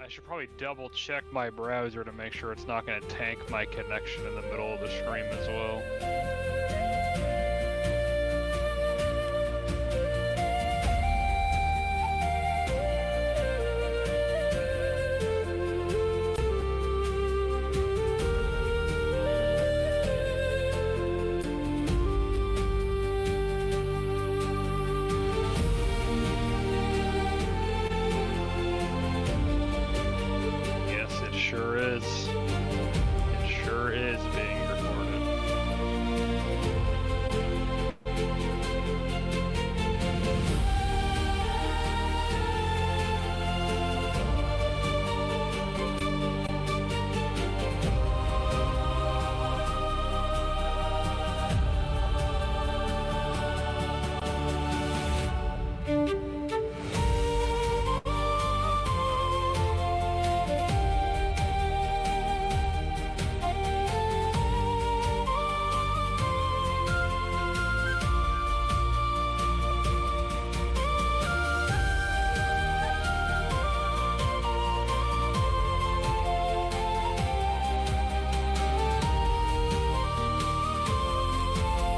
I should probably double check my browser to make sure it's not going to tank my connection in the middle of the stream as well.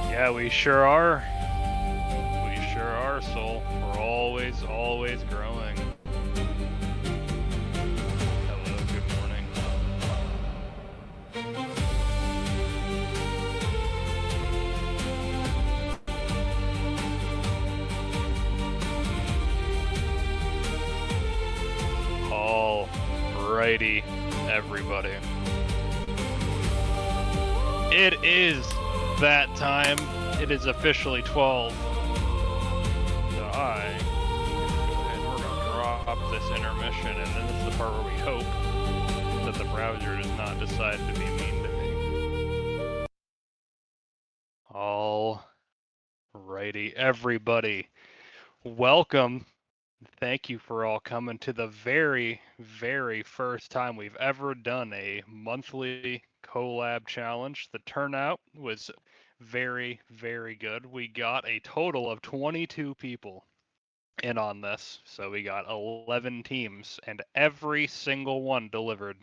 Yeah, we sure are. We sure are, Soul. We're always growing. Hello, good morning. Alrighty, everybody. It is that time. It is officially 12. So we're gonna drop this intermission, and then this is the part where we hope that the browser does not decide to be mean to me. Alrighty, everybody. Welcome. Thank you for all coming to the very, very first time we've ever done a monthly collab challenge. The turnout was very, very good. We got a total of 22 people in on this. So we got 11 teams, and every single one delivered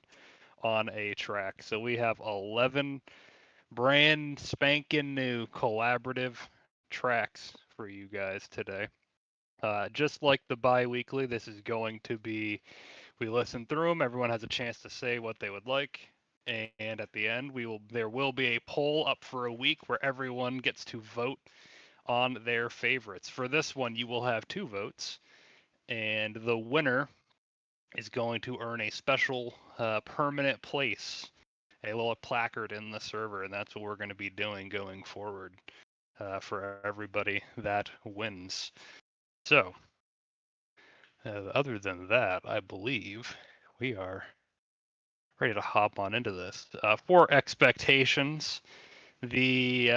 on a track. So we have 11 brand spanking new collaborative tracks for you guys today. Just like the bi-weekly, this is going to be, we listen through them, everyone has a chance to say what they would like, and at the end there will be a poll up for a week where everyone gets to vote on their favorites. For this one, you will have 2 votes, and the winner is going to earn a special permanent place, a little placard in the server, and that's what we're going to be doing going forward for everybody that wins. So, other than that, I believe we are ready to hop on into this. For expectations, the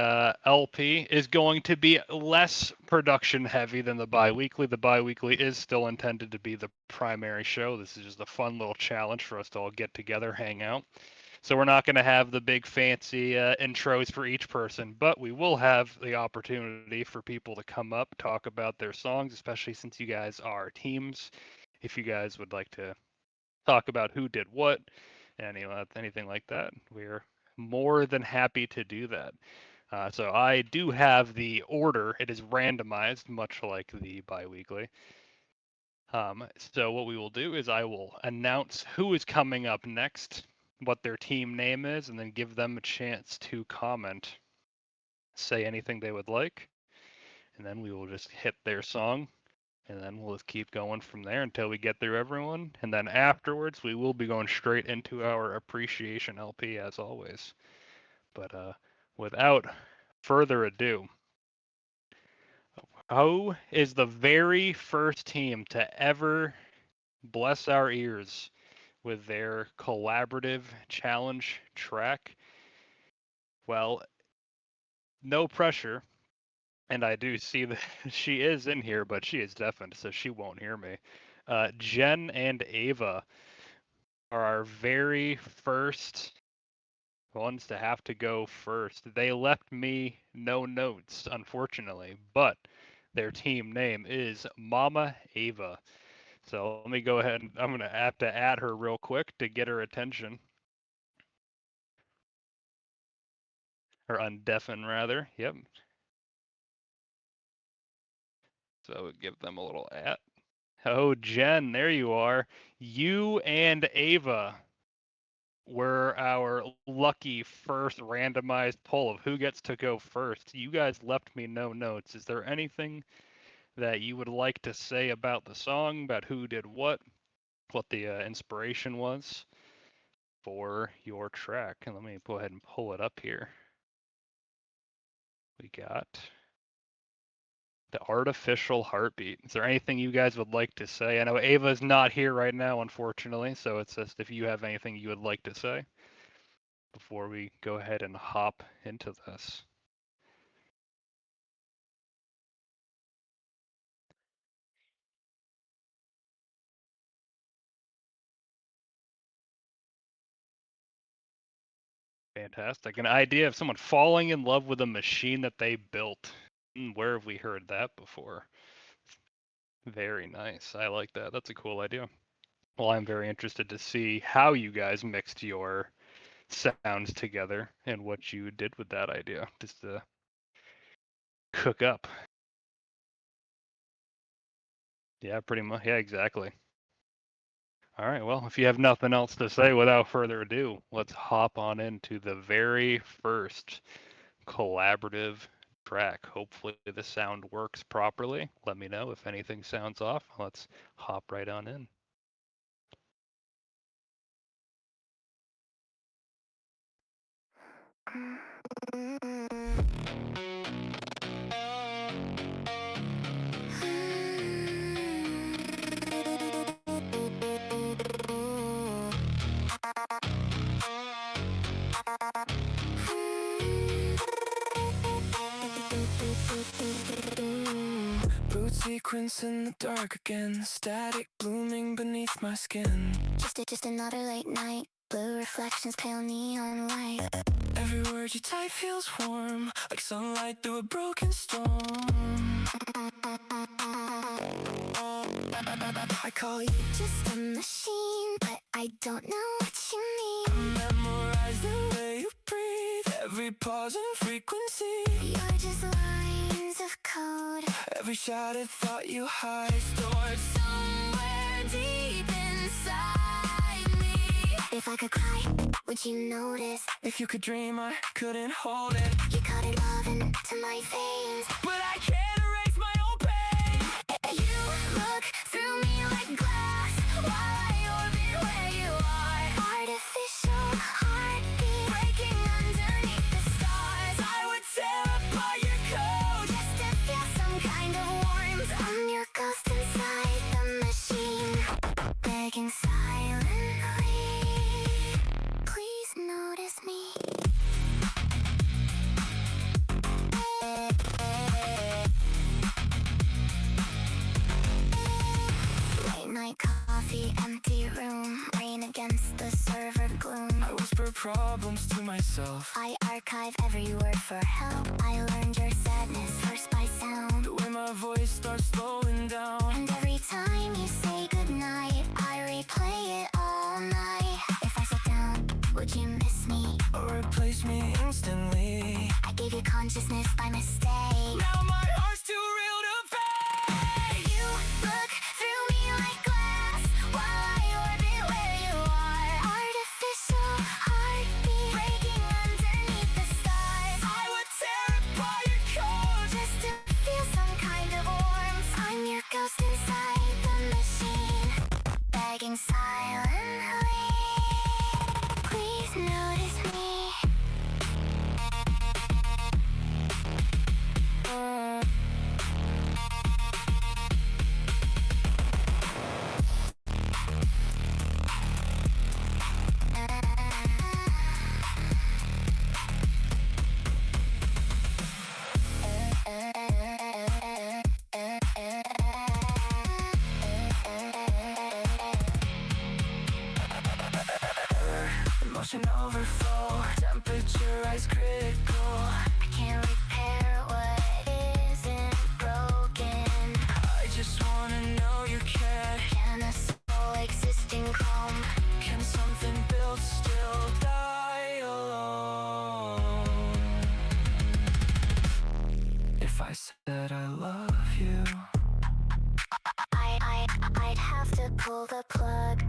LP is going to be less production heavy than the bi-weekly. The bi-weekly is still intended to be the primary show. This is just a fun little challenge for us to all get together, hang out. So we're not going to have the big fancy intros for each person, but we will have the opportunity for people to come up, talk about their songs, especially since you guys are teams. If you guys would like to talk about who did what, anything like that, we're more than happy to do that. So I do have the order. It is randomized, much like the bi-weekly. So what we will do is I will announce who is coming up next, what their team name is, and then give them a chance to comment, say anything they would like, and then we will just hit their song, and then we'll just keep going from there until we get through everyone, and then afterwards we will be going straight into our appreciation LP as always. But without further ado, who is the very first team to ever bless our ears with their collaborative challenge track? Well, no pressure, and I do see that she is in here, but she is deafened, so she won't hear me. Jen and Ava are our very first ones to have to go first. They left me no notes, unfortunately, but their team name is Mama Ava. So let me go ahead and I'm gonna have to add her real quick to get her attention. Or undeafen rather. Yep. So give them a little at. Oh, Jen, there you are. You and Ava were our lucky first randomized poll of who gets to go first. You guys left me no notes. Is there anything that you would like to say about the song, about who did what the inspiration was for your track? And let me go ahead and pull it up here. We got the artificial heartbeat. Is there anything you guys would like to say? I know Ava's not here right now, unfortunately, so it's just if you have anything you would like to say before we go ahead and hop into this. Fantastic. An idea of someone falling in love with a machine that they built. Where have we heard that before? Very nice. I like that. That's a cool idea. Well, I'm very interested to see how you guys mixed your sounds together and what you did with that idea just to cook up. Yeah, pretty much. Yeah, exactly. All right, well, if you have nothing else to say, without further ado, let's hop on into the very first collaborative track. Hopefully the sound works properly. Let me know if anything sounds off. Let's hop right on in. Boot sequence in the dark again, static blooming beneath my skin. Just another late night, blue reflections, pale neon light. Every word you type feels warm, like sunlight through a broken storm. I call you just a machine, but I don't know what you mean. Memorize the way you breathe, every pause and frequency. You're just lines of code, every shattered thought you hide, stored somewhere deep inside me. If I could cry, would you notice? If you could dream, I couldn't hold it. You cut it love into my veins, but I can't erase my own pain. You look through me like glass while I orbit where you are. Artificial heartbeat breaking underneath the stars. I would tear apart your code just to feel some kind of warmth. I'm your ghost inside the machine, begging silently, please notice me. Late night coffee, empty room, rain against the server gloom. I whisper problems to myself, I archive every word for help. I learned your sadness first by sound, the way my voice starts slowing down. And every time you say goodnight, I replay it all night. If I sit down, would you miss me? Or replace me instantly? I gave you consciousness by mistake. Now my heart's too real to fake. You look through me like glass while I orbit where you are. Artificial heartbeat breaking underneath the stars. I would tear apart your code just to feel some kind of warmth. I'm your ghost inside the machine, begging silently, please notice me. Emotion overflow, temperature rise critical. I can't repair what isn't broken. I just wanna know you can pull the plug.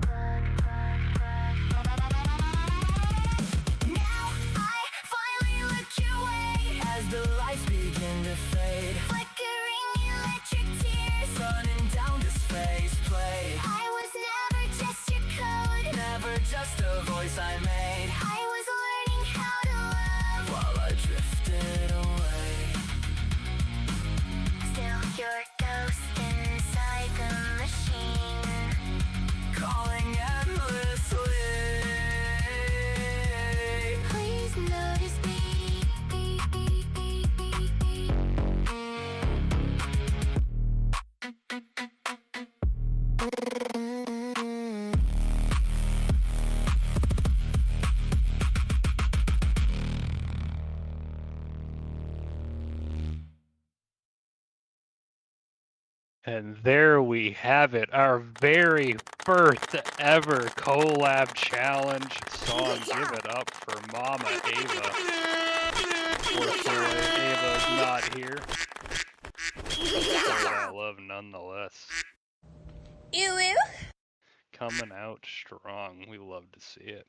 Now I finally look your way As the lights begin to fade, flickering electric tears running down this phase play. I was never just your code. Never just a voice I made I was learning how to love. while I drifted away. Still your ghost inside the machine, Calling endlessly. please notice me. And there we have it, our very first ever collab challenge song. Give it up for Mama Ava. Unfortunately, Ava's not here. I love nonetheless. Coming out strong. We love to see it.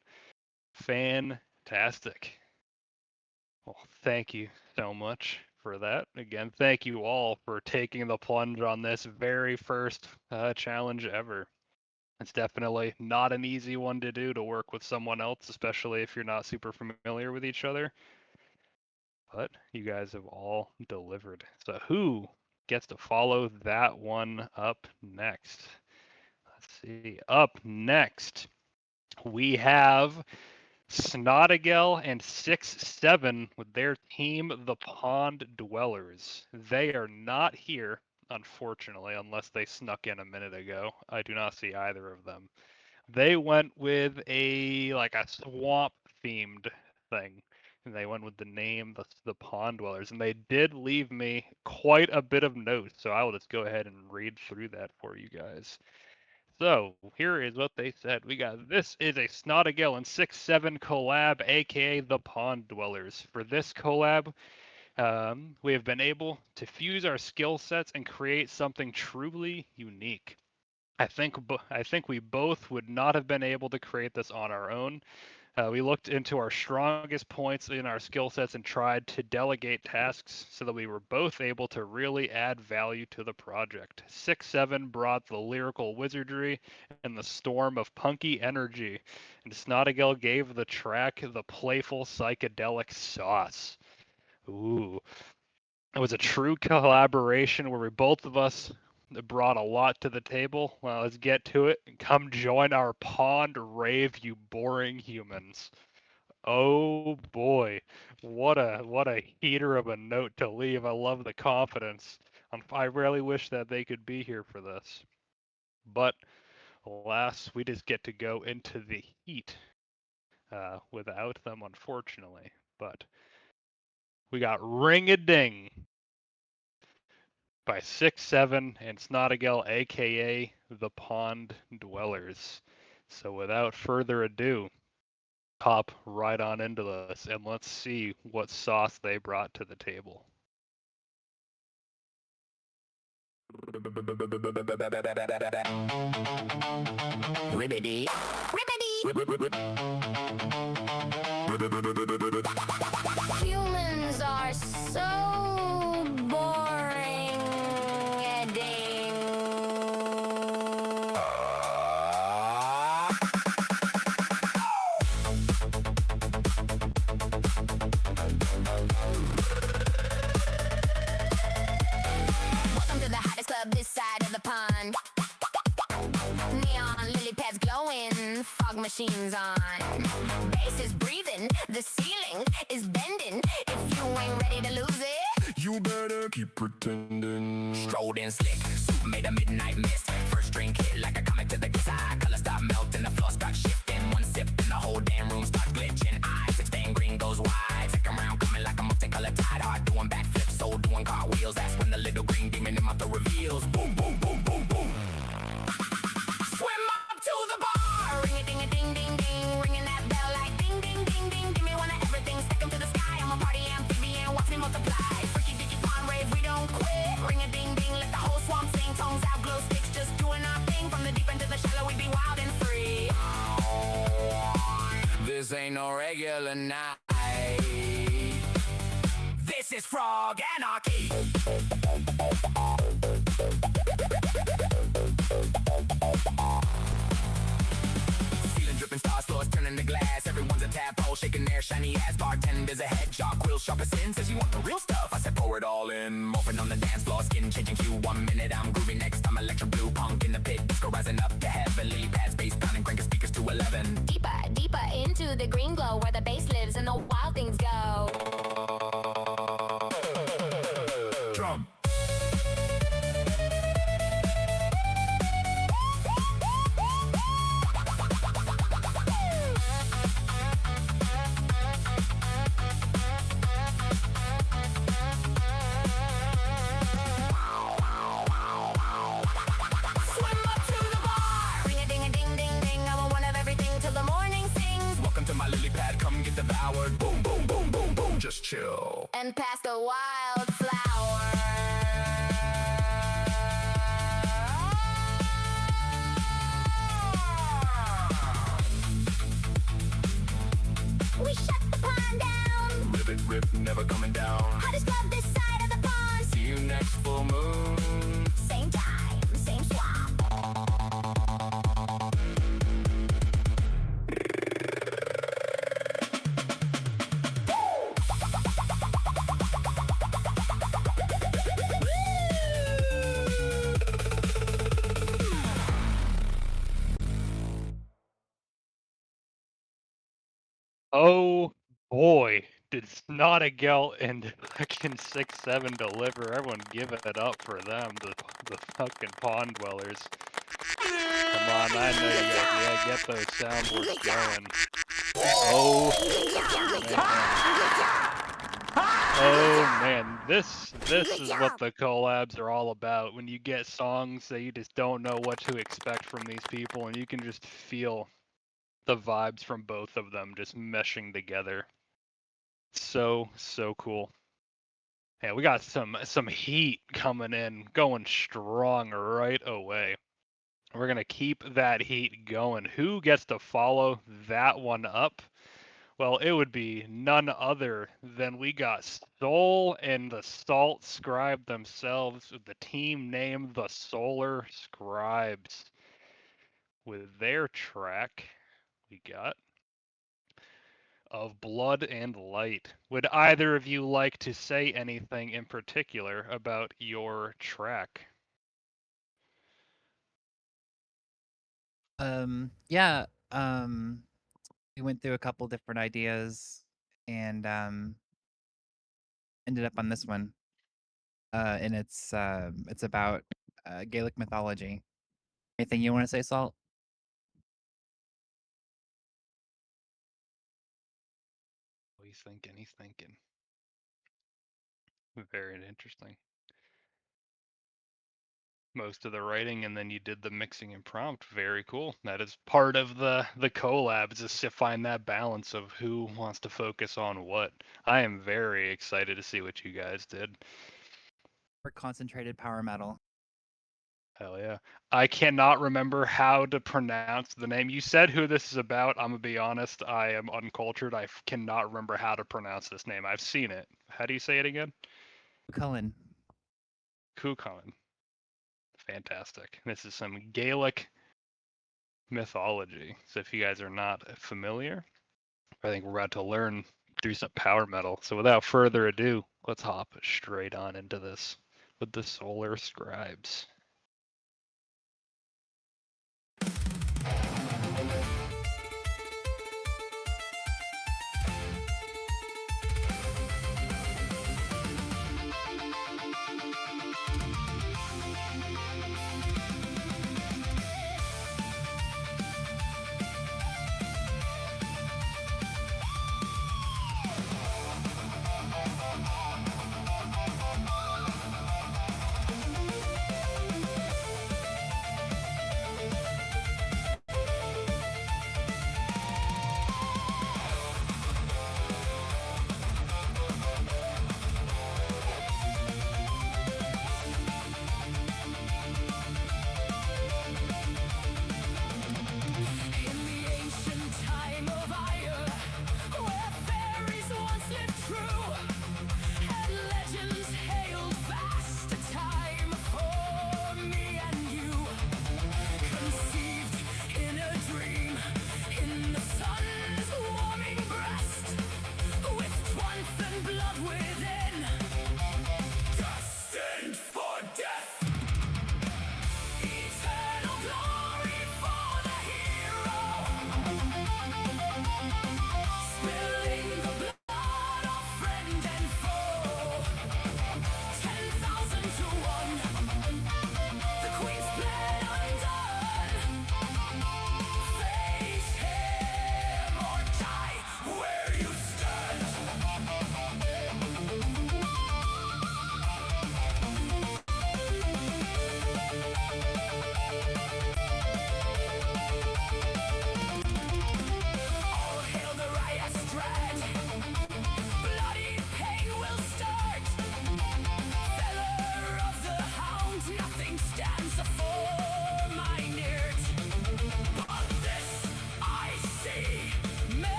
Fantastic. Well, thank you so much for that. Again, thank you all for taking the plunge on this very first challenge ever. It's definitely not an easy one to do, to work with someone else, especially if you're not super familiar with each other. But you guys have all delivered. So who gets to follow that one up next? Let's see. Up next, we have Snotegel and Sickseven with their team, the Pond Dwellers. They are not here, unfortunately, unless they snuck in a minute ago. I do not see either of them. They went with a swamp themed thing. And they went with the name the Pond Dwellers. And they did leave me quite a bit of notes, so I will just go ahead and read through that for you guys. So here is what they said. We got, this is a Snotegel and Sickseven collab, aka the Pond Dwellers. For this collab, we have been able to fuse our skill sets and create something truly unique. I think we both would not have been able to create this on our own. We looked into our strongest points in our skill sets and tried to delegate tasks so that we were both able to really add value to the project. Sickseven brought the lyrical wizardry and the storm of punky energy, and Snotegel gave the track the playful psychedelic sauce. Ooh. It was a true collaboration where both of us brought a lot to the table. Well, let's get to it. Come join our pond rave, you boring humans. Oh boy, what a heater of a note to leave. I love the confidence. I really wish that they could be here for this. But alas, we just get to go into the heat without them, unfortunately. But we got Ring-a-Ding by Sickseven and Snotegel, aka the Pond Dwellers. So without further ado, hop right on into this and let's see what sauce they brought to the table. Ribbity. Humans are so boring. Ding. Welcome to the hottest club this side of the pond. Neon lily pads glowing, fog machines on. Bass is breathing, the ceiling is bending. If you ain't ready to lose it, You better keep pretending. Strolled in slick, soup made a midnight mist. First drink hit like a comic to the side. Color start melting, the floor start shifting. One sip and the whole damn room starts glitching. Eyes 16 green goes wide. Second round coming like a multicolored tide. Hard doing backflips, soul doing cartwheels. That's when the little green demon in my throat reveals. Boom, boom, boom, boom, boom. Swim up to the bar. ring a ding a ding ding ding, ringing that bell like ding ding ding ding. Give me one of everything, stick 'em to the sky. I'm a party amphibian, watch me multiply. Freaky diggy pond rave, we don't quit. Ring a ding ding, let the whole swamp sing. Tongues out, glow sticks, just doing our thing. From the deep end to the shallow, we be this ain't no regular night. This is Frog Anarchy. Ceiling dripping, stars, floors turning to glass. Everyone's a tadpole, shaking their shiny ass. Bartender's a head jock, quill sharp as sin. Says you want the real stuff. I said pour it all in. Morphing on the dance floor, skin changing hue. 1 minute I'm groovy, next I'm electro blue. Punk in the pit, disco rising up to heaven. Lily pads, bass pounding, cranking speakers to 11. Deeper, deeper into the green glow where the bass lives and the wild things go. Drum. Devoured, boom, boom, boom, boom, boom, just chill. And past the wildflower. We shut the pond down. Ribbit rip, never coming down. Hottest club this side of the pond. See you next full moon. Same time, same swamp. Oh boy, did Snotegel and fucking Sickseven deliver. Everyone give it up for them, the fucking pond dwellers. Come on, I know you guys, yeah, get those soundboards going. Oh man, this is what the collabs are all about. When you get songs that you just don't know what to expect from these people, and you can just feel the vibes from both of them just meshing together. So cool. Yeah, we got some heat coming in, going strong right away. We're gonna keep that heat going. Who gets to follow that one up? Well, it would be none other than we got Soul and the Salt Scribe themselves, with the team named the Solar Scribes, with their track we got of Blood and Light. Would either of you like to say anything in particular about your track? Yeah, we went through a couple different ideas and ended up on this one. And it's about Gaelic mythology. Anything you want to say, Salt? He's thinking. Very interesting. Most of the writing, and then you did the mixing and prompt. Very cool. That is part of the collabs, is to find that balance of who wants to focus on what. I am very excited to see what you guys did. For concentrated power metal. Hell yeah. I cannot remember how to pronounce the name. You said who this is about. I'm going to be honest. I am uncultured. I cannot remember how to pronounce this name. I've seen it. How do you say it again? Cullen. Kukullen. Fantastic. This is some Gaelic mythology. So if you guys are not familiar, I think we're about to learn through some power metal. So without further ado, let's hop straight on into this with the Solar Scribes.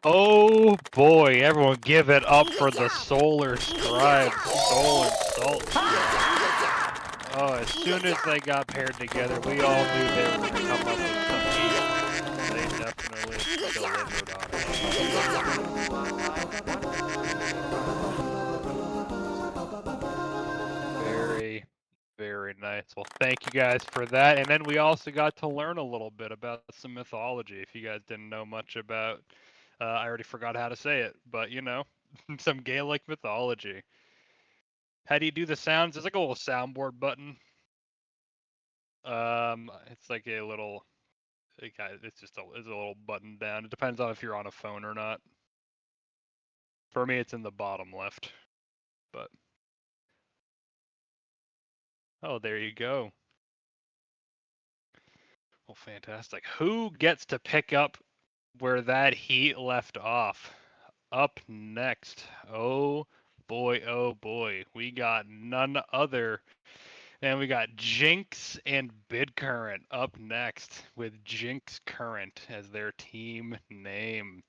Oh boy, everyone give it up for the Solar Scribe Soul and Salt Scribe. Oh, as soon as they got paired together, we all knew they were going to come up with some heat. They definitely delivered on it. Very, very nice. Well, thank you guys for that. And then we also got to learn a little bit about some mythology. If you guys didn't know much about, I already forgot how to say it, but you know, some Gaelic mythology. How do you do the sounds? There's like a little soundboard button. It's like a little, it's just it's a little button down. It depends on if you're on a phone or not. For me, it's in the bottom left, but. Oh, there you go. Well, fantastic. Who gets to pick up where that heat left off? Up next. Oh boy, we got none other. And we got Jinx and BidCurrent up next with JinxCurrent as their team name.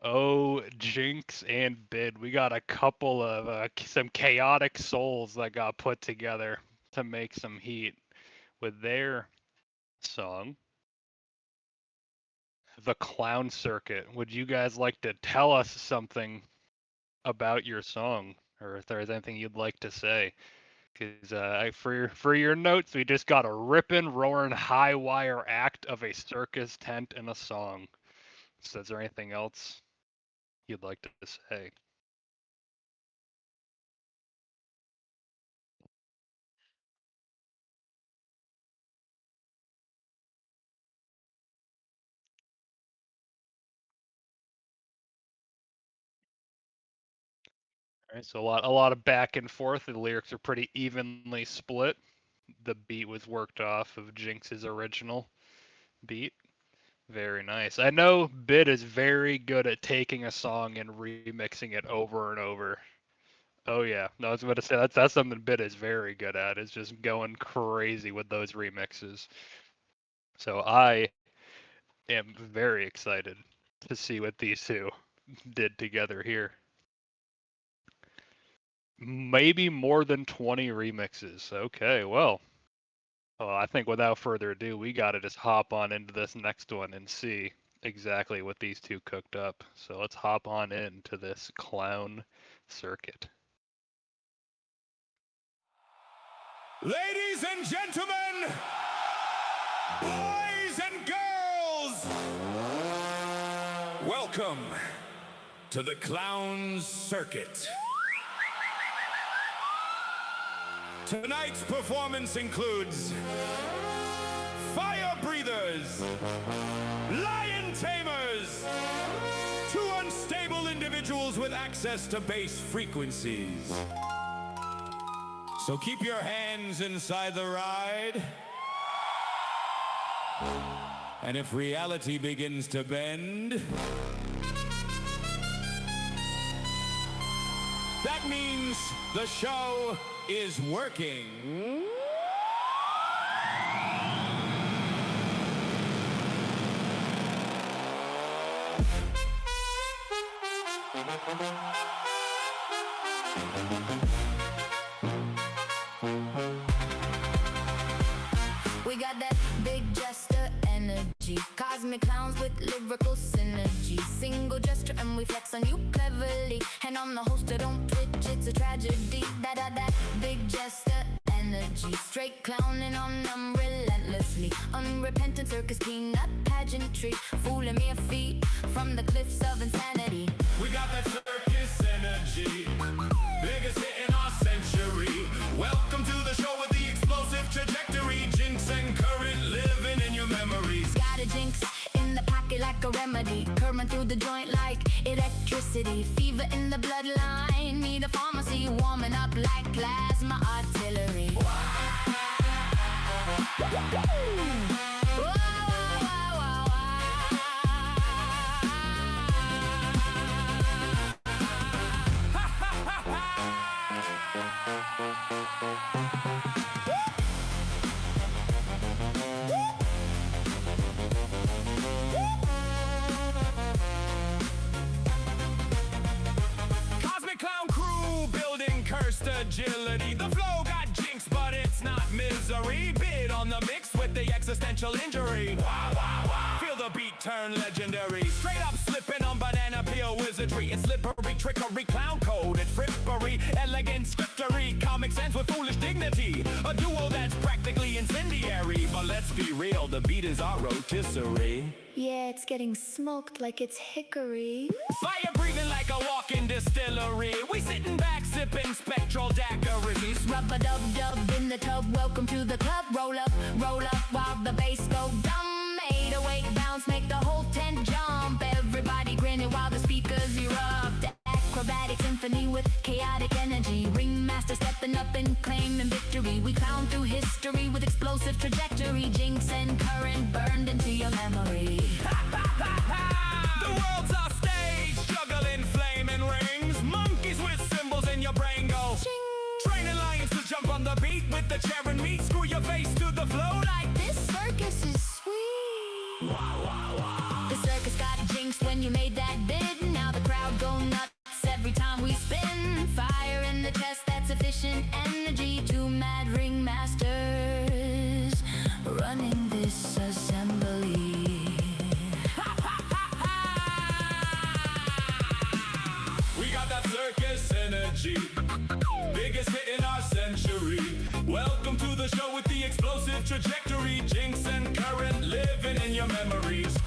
Oh, Jinx and Bid. We got a couple of some chaotic souls that got put together to make some heat with their song, The Clown Circuit. Would you guys like to tell us something about your song, or if there's anything you'd like to say? Because for your notes, we just got a rippin', roaring, high wire act of a circus tent and a song. So is there anything else you'd like to say? All right, so a lot of back and forth. The lyrics are pretty evenly split. The beat was worked off of Jinx's original beat. Very nice. I know Bid is very good at taking a song and remixing it over and over. Oh yeah, no, I was about to say that's something Bid is very good at. Is just going crazy with those remixes. So I am very excited to see what these two did together here. Maybe more than 20 remixes. Okay, well, I think without further ado, we got to just hop on into this next one and see exactly what these two cooked up. So let's hop on into this clown circuit. Ladies and gentlemen, boys and girls, welcome to the clown circuit. Tonight's performance includes fire breathers, lion tamers, two unstable individuals with access to bass frequencies. So keep your hands inside the ride. And if reality begins to bend, that means the show is working. We got that big jester energy, cosmic clowns with lyrical synergy. Single gesture and we flex on you cleverly, and on the host don't twitch, it's a tragedy. That big jester energy, straight clowning on them relentlessly. Unrepentant circus peanut pageantry, fooling mere feet from the cliffs of insanity. We got that circus energy, biggest hit in our century. Welcome to the show with the explosive trajectory. Jinx and current living in your memories. Got a jinx in the pocket like a remedy, current through the joint like electricity. Fever in the bloodline, need a pharmacy, warming up like plasma artillery. agility. The flow got Jinx, but it's not misery. Bid on the mix with the existential injury. Wow, wow, wow. Feel the beat turn legendary. Straight up slipping on banana peel wizardry. It's slippery, trickery, clown code. It's frippery, elegant scriptery. Comic sense with foolish dignity. A duo that's practically incendiary. But let's be real, the beat is our rotisserie. Yeah, it's getting smoked like it's hickory. Fire breathing like a walk-in distillery. We sitting back sipping spectral daiquiris. Rub-a-dub-dub in the tub, welcome to the club. Roll up while the bass go dumb. 808 bounce, make the whole tent jump. Everybody grinning while the speakers erupt. Acrobatic symphony with chaotic energy. Ringmaster stepping up and claiming victory. We clown through history with explosive trajectory. Jinx and current burned into your memory. The world's our stage, juggling flaming rings. Monkeys with cymbals in your brain go. Training lions to jump on the beat with the chair and meat. Screw your face to the flow like This circus is sweet. The circus got jinxed when you made that bid. Now the crowd go nuts every time we spin. Fire in the chest, that's efficient energy. Two mad ringmasters running this assembly. we got that circus energy. Biggest hit in our century. Welcome to the show with the explosive trajectory. Jinx and current living in your memories.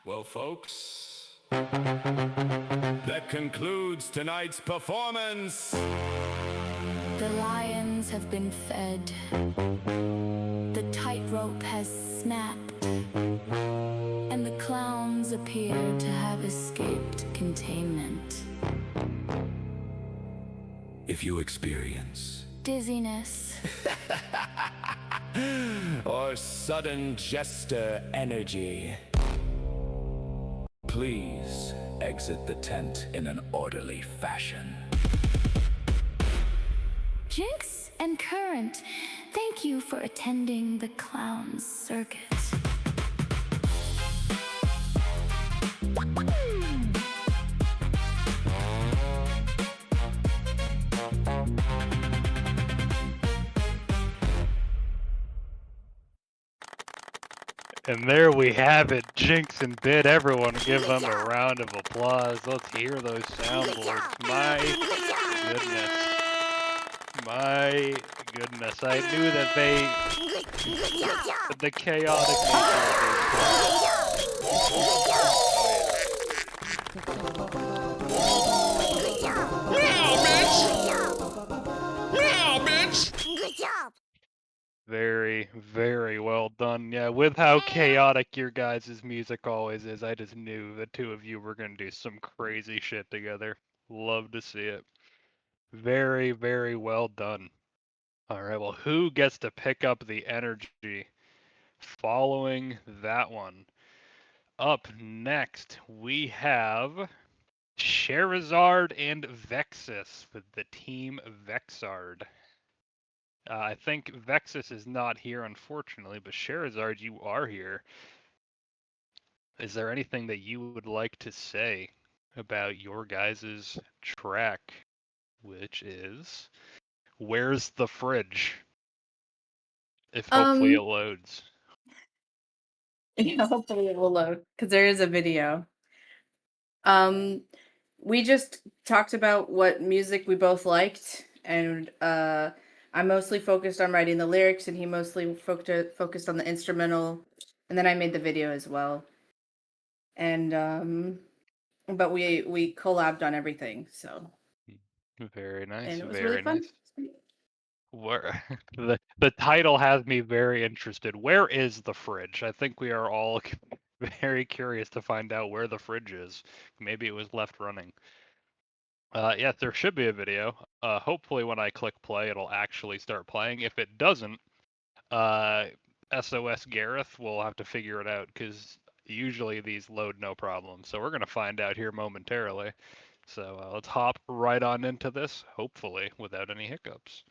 Well, folks, that concludes tonight's performance. The lions have been fed. The tightrope has snapped. And the clowns appear to have escaped containment. If you experience Dizziness. or sudden jester energy, please exit the tent in an orderly fashion. Jinx and Current, thank you for attending the clown's circus. And there we have it, Jinx and Bid. Everyone give them a round of applause. Let's hear those soundboards. My goodness. My goodness. I knew that the chaotic Good job. Very, very well done. Yeah, with how chaotic your guys' music always is, I just knew the two of you were going to do some crazy shit together. Love to see it. Very, very well done. All right, well, who gets to pick up the energy following that one? Up next, we have SheruZard and Vexxus with the team Vexard. I think Vexxus is not here, unfortunately, but SheruZard, you are here. Is there anything that you would like to say about your guys' track, which is Where's the Fridge? If hopefully it loads. Yeah, hopefully it will load, because there is a video. We just talked about what music we both liked, and I mostly focused on writing the lyrics, and he mostly focused on the instrumental, and then I made the video as well. And but we collabed on everything, so. Very nice. And it was very really fun. nice. Where the title has me very interested. Where is the fridge? I think we are all very curious to find out where the fridge is. Maybe it was left running. Yes, there should be a video. Hopefully when I click play, it'll actually start playing. If it doesn't, SOS Gareth will have to figure it out, because usually these load no problem. So we're going to find out here momentarily. So let's hop right on into this, hopefully without any hiccups.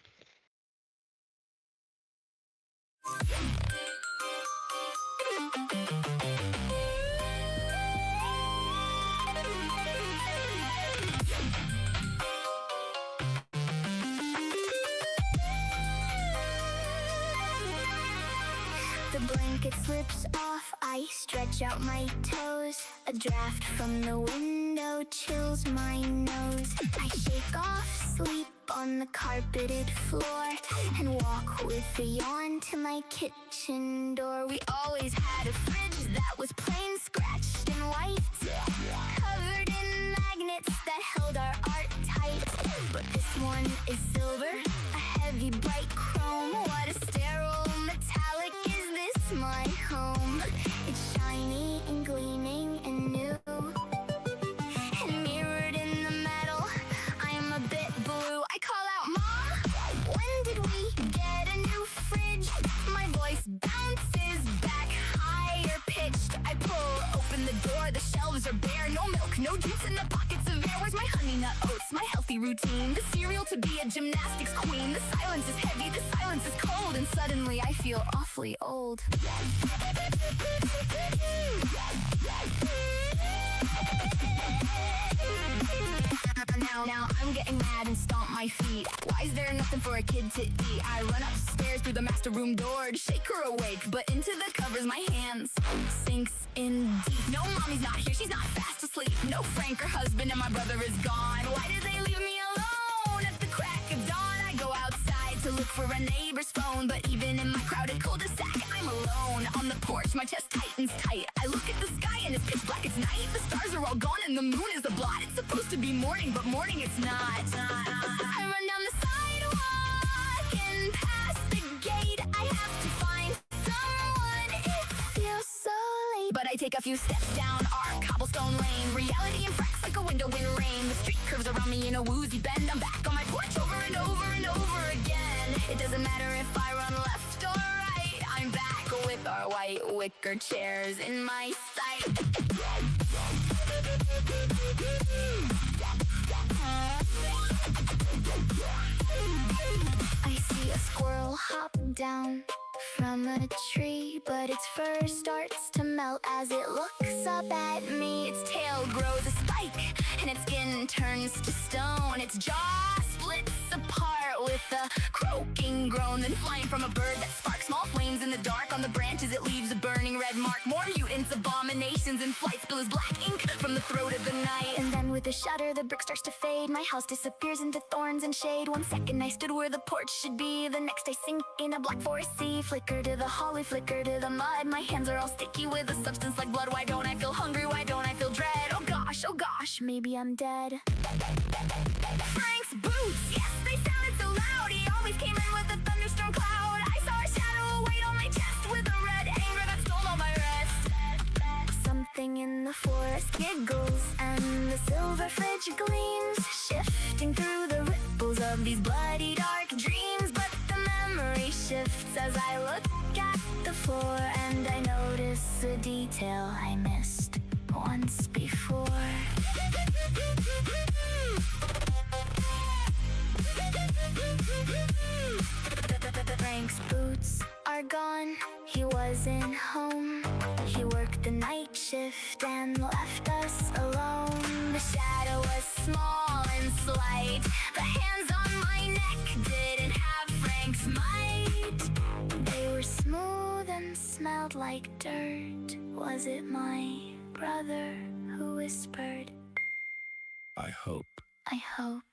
blanket slips off, I stretch out my toes. A draft from the window chills my nose. I shake off sleep on the carpeted floor and walk with a yawn to my kitchen door. We always had a fridge that was plain scratched and white, covered in magnets that held our art tight. But this one is silver, a heavy bright chrome. What a sterile metallic, is this my home? It's shiny and gleaming and new, and mirrored in the metal, I am a bit blue. I call out, Mom, when did we get a new fridge? My voice bounces back higher pitched. I pull open the door, the shelves are bare. No milk, no juice in the pockets of air. Where's my honey nut oats, my healthy routine? The cereal to be a gymnastics queen. The silence is heavy, the silence is cold, and suddenly I feel awfully old. Now I'm getting mad and stomp my feet. Why is there nothing for a kid to eat? I run upstairs through the master room door to shake her awake, but into the covers my hands sinks in deep. No, mommy's not here, she's not fast asleep. No Frank, her husband, and my brother is gone. Why did they leave me alone? At the crack of dawn, I go outside to look for a neighbor's phone, but even in my crowded cul-de-sac, I'm alone. On the porch, my chest tightens tight. I look at the sky and it's pitch black, it's night. The stars are all gone and the moon is a blot. It's supposed to be morning, but morning it's not. I run down the sidewalk and past the gate. I have to find someone, it feels so late. But I take a few steps down our cobblestone lane. Reality infracts like a window in rain. The street curves around me in a woozy bend. I'm back on my porch over and over and over again. It doesn't matter if I run left or right, I'm back with our white wicker chairs in my sight. I see a squirrel hop down from a tree, but its fur starts to melt as it looks up at me. Its tail grows a spike and its skin turns to stone. Its jaw splits apart with a croaking groan, then flying from a bird that sparks small flames in the dark. On the branches it leaves a burning red mark. More mutants, abominations in flight, spill as black ink from the throat of the night. And then with a shudder the brick starts to fade. My house disappears into thorns and shade. 1 second I stood where the porch should be, the next I sink in a black forest sea. Flicker to the holly, flicker to the mud. My hands are all sticky with a substance like blood. Why don't I feel hungry? Why don't I feel dread? Oh gosh, maybe I'm dead. Frank's boots, yes, they sounded so loud. He always came in with a thunderstorm cloud. I saw a shadow weight on my chest with a red anger that stole all my rest. Something in the forest giggles and the silver fridge gleams, shifting through the ripples of these bloody dark dreams. But the memory shifts as I look at the floor, and I notice a detail I missed once before. Frank's boots are gone, he wasn't home. He worked the night shift and left us alone. The shadow was small and slight. The hands on my neck didn't have Frank's might. They were smooth and smelled like dirt. Was it my brother who whispered, I hope I hope?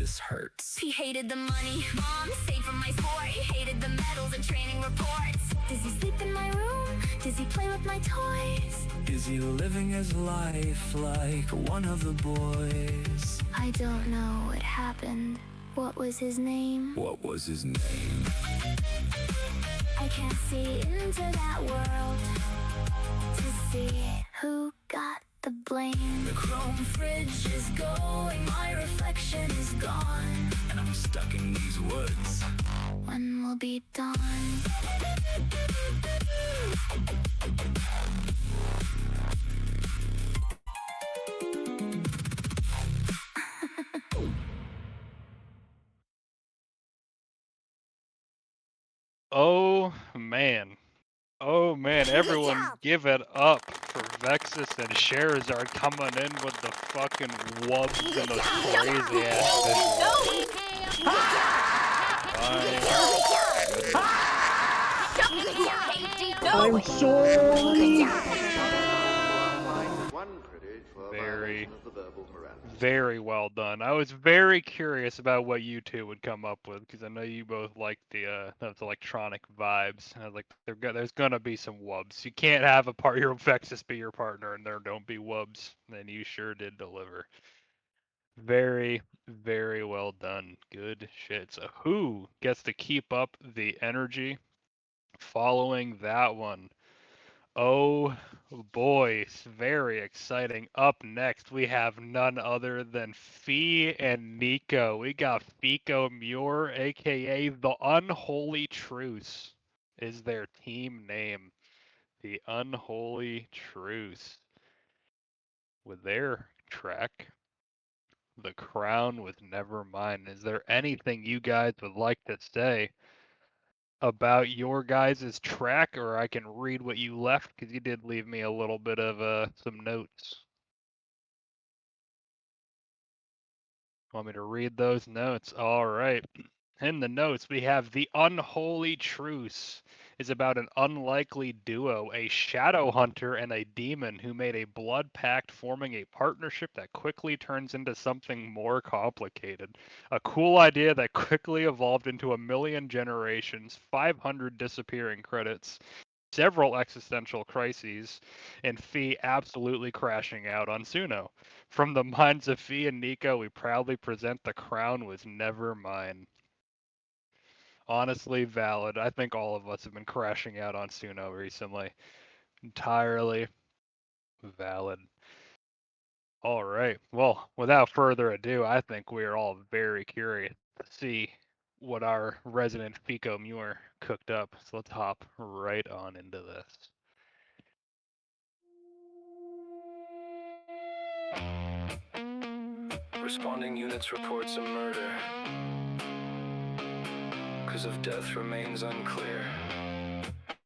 this hurts. He hated the money Mom saved from my sport. He hated the medals and training reports. Does he sleep in my room? Does he play with my toys? Is he living his life like one of the boys? I don't know what happened. What was his name? What was his name? I can't see into that world to see who got the blame. The chrome fridge is going, my reflection is gone, and I'm stuck in these woods. When will be dawn? Oh man, everyone job. give it up for Vexxus and SheruZard coming in with the fucking wubs and those crazy ass videos. I'm sorry. Very well done. I was very curious about what you two would come up with because I know you both like those electronic vibes. And I was like, there's gonna be some wubs. You can't have your Vexxus be your partner and there don't be wubs. And you sure did deliver. Very, very well done. Good shit. So who gets to keep up the energy following that one? Oh boy, it's very exciting. Up next, we have none other than Fee and Niko. We got Fico Mewr, aka the Unholy Truce, is their team name. The Unholy Truce. With their track, The Crown with Nevermind. Is there anything you guys would like to say about your guys' track, or I can read what you left because you did leave me a little bit of some notes. Want me to read those notes? All right. In the notes, we have The Unholy Truce is about an unlikely duo, a shadow hunter and a demon who made a blood pact, forming a partnership that quickly turns into something more complicated. A cool idea that quickly evolved into a million generations, 500 disappearing credits, several existential crises, and Fee absolutely crashing out on Suno. From the minds of Fee and Niko, we proudly present The Crown Was Never Mine. Honestly, valid. I think all of us have been crashing out on Suno recently. Entirely valid. All right. Well, without further ado, I think we are all very curious to see what our resident Fico Mewr cooked up. So let's hop right on into this. Responding units reports a murder. Cause of death remains unclear.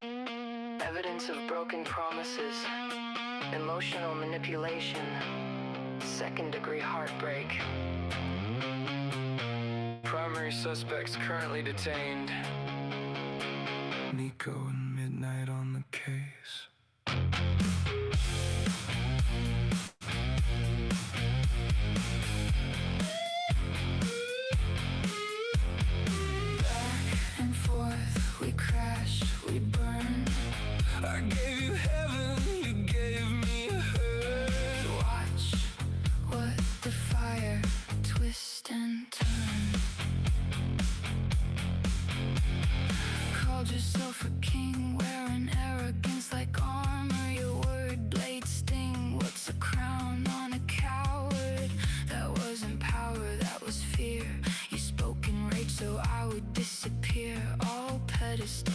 Evidence of broken promises, emotional manipulation, second-degree heartbreak. Primary suspects currently detained. Niko and Midnight on the case. We crash, we burn. I gave you heaven, you gave me hurt. Watch what the fire twist and turn. Called yourself a king, wearing arrogance like armor. Your word blade sting. What's a crown on a coward? That wasn't power, that was fear. You spoke in rage so I would disappear. All pedestal,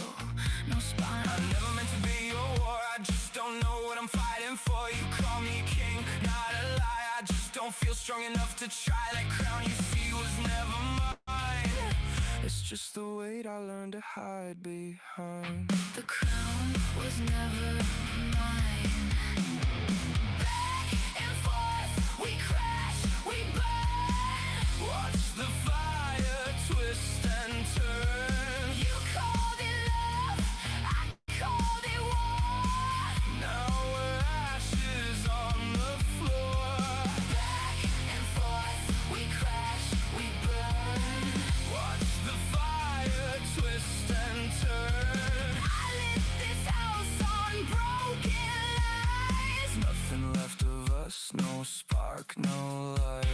no spine. I never meant to be your war, I just don't know what I'm fighting for. You call me king, not a lie, I just don't feel strong enough to try. That crown you see was never mine. It's just the weight I learned to hide behind. The crown was never mine. Back and forth, we crash, we burn. Watch the fire twist and turn. You called it love, I called it war. Now we're ashes on the floor. Back and forth, we crash, we burn. Watch the fire twist and turn. I lit this house on broken lies. Nothing left of us, no spark, no light.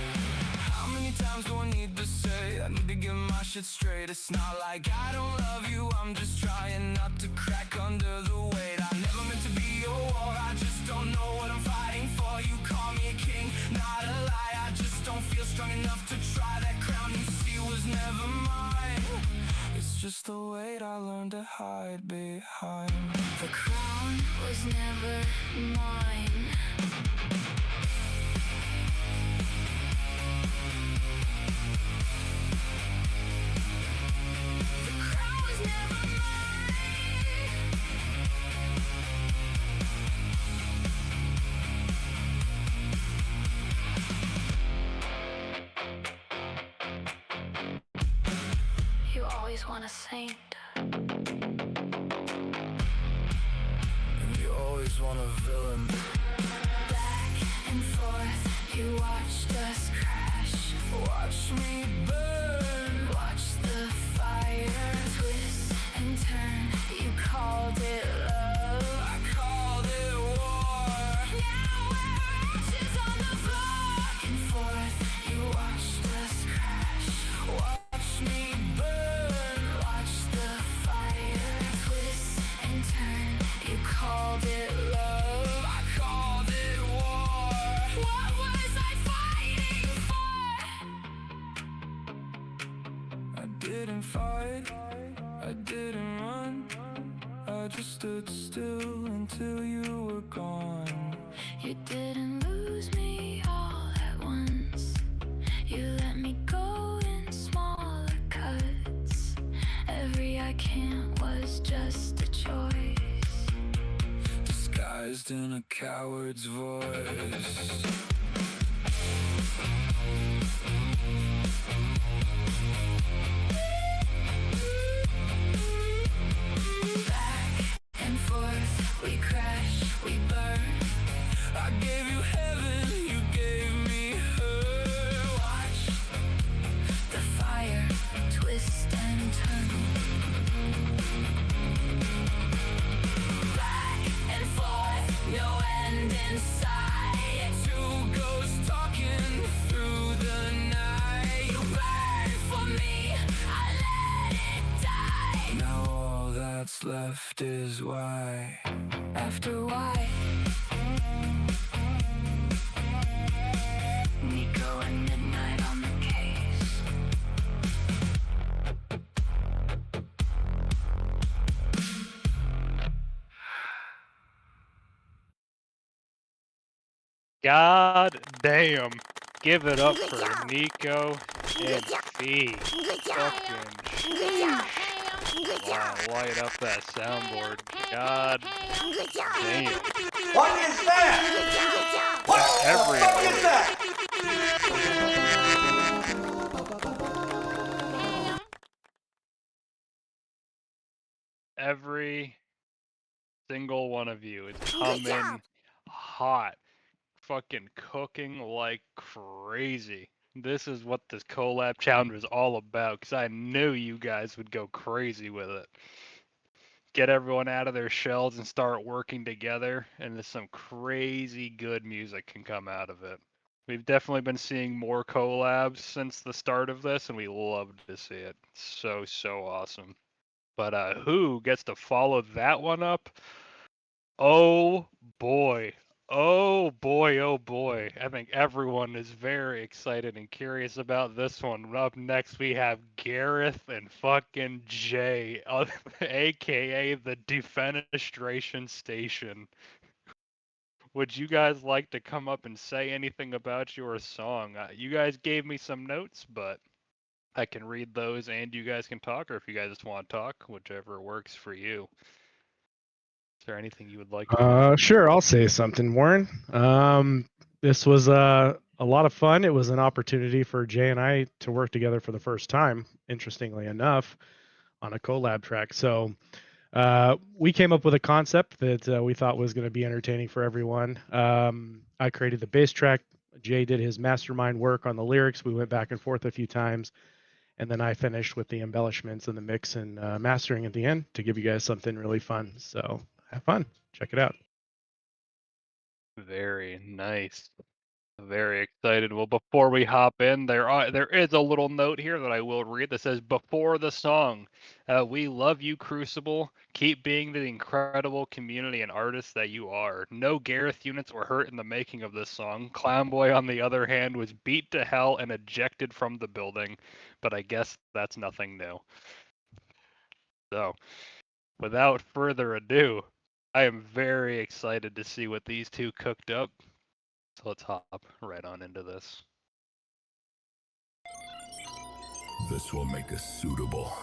How many times do I need to say I need to get my shit straight? It's not like I don't love you, I'm just trying not to crack under the weight. I never meant to be your war, I just don't know what I'm fighting for. You call me a king, not a lie, I just don't feel strong enough to try. That crown you see was never mine. It's just the weight I learned to hide behind. The crown was never mine. The crown was never mine. You always want a saint. just want a villain. Back and forth, you watched us crash. Watch me burn. Watch the fire twist and turn. You called it love. I called it war. Now we're ashes on the floor. Back and forth, you watched us crash. Watch me burn. Watch the fire twist and turn. You called it love. I called it war. What was I fighting for? I didn't fight, I didn't run. I just stood still until you were gone. You didn't lose me all at once. You let me go in smaller cuts. Every I can't was just a choice. Disguised in a coward's voice. Back and forth, we crash, we burn. I gave you heaven, you gave me her. Watch the fire twist and turn. Back and forth, no end in sight. Two ghosts talking through the night. You burn for me, I let it die. Now all that's left is why. After why? Niko and Midnight on the case. God damn. Give it up for Niko and Fee. Fucking wow, light up that soundboard. God damn. What is that? What the fuck is that? Every single one of you is coming hot. Fucking cooking like crazy. This is what this collab challenge was all about, because I knew you guys would go crazy with it. Get everyone out of their shells and start working together, and there's some crazy good music can come out of it. We've definitely been seeing more collabs since the start of this, and we love to see it. So awesome. But who gets to follow that one up? Oh boy. Oh boy, oh boy. I think everyone is very excited and curious about this one. Up next we have Gareth and fucking Jay, aka the Defenestration Station. Would you guys like to come up and say anything about your song? You guys gave me some notes, but I can read those and you guys can talk, or if you guys just want to talk, whichever works for you. Is there anything you would like to Sure, I'll say something, Warren. This was a lot of fun. It was an opportunity for Jay and I to work together for the first time, interestingly enough, on a collab track. So we came up with a concept that we thought was going to be entertaining for everyone. I created the bass track. Jay did his mastermind work on the lyrics. We went back and forth a few times. And then I finished with the embellishments and the mix and mastering at the end to give you guys something really fun. So have fun. Check it out. Very nice. Very excited. Well, before we hop in, there is a little note here that I will read that says, before the song, we love you, Crucible. Keep being the incredible community and artist that you are. No Gareth units were hurt in the making of this song. Clownboy, on the other hand, was beat to hell and ejected from the building, but I guess that's nothing new. So, without further ado, I am very excited to see what these two cooked up. So let's hop right on into this. This will make a suitable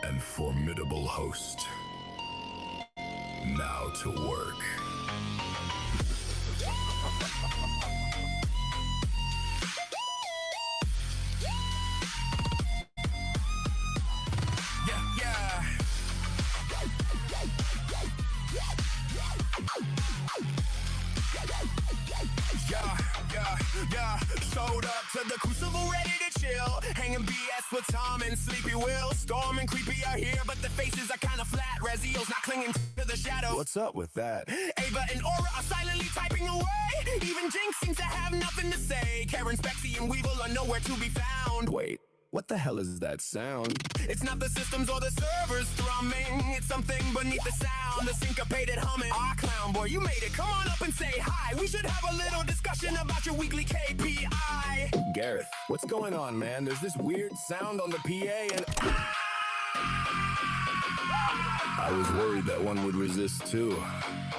and formidable host. Now to work. showed up to the Crucible ready to chill. Hanging BS with Tom and Sleepy Will. Storm and Creepy are here, but the faces are kind of flat. Rezio's not clinging to the shadow. What's up with that? Ava and Aura are silently typing away. Even Jinx seems to have nothing to say. Karen, Spexy, and Weevil are nowhere to be found. Wait, what the hell is that sound? It's not the systems or the servers thrumming. It's something beneath the sound, the syncopated humming. Ah, Clown Boy, you made it. Come on up and say hi. We should have a little discussion about your weekly KPI. Gareth, what's going on, man? There's this weird sound on the PA and... I was worried that one would resist too.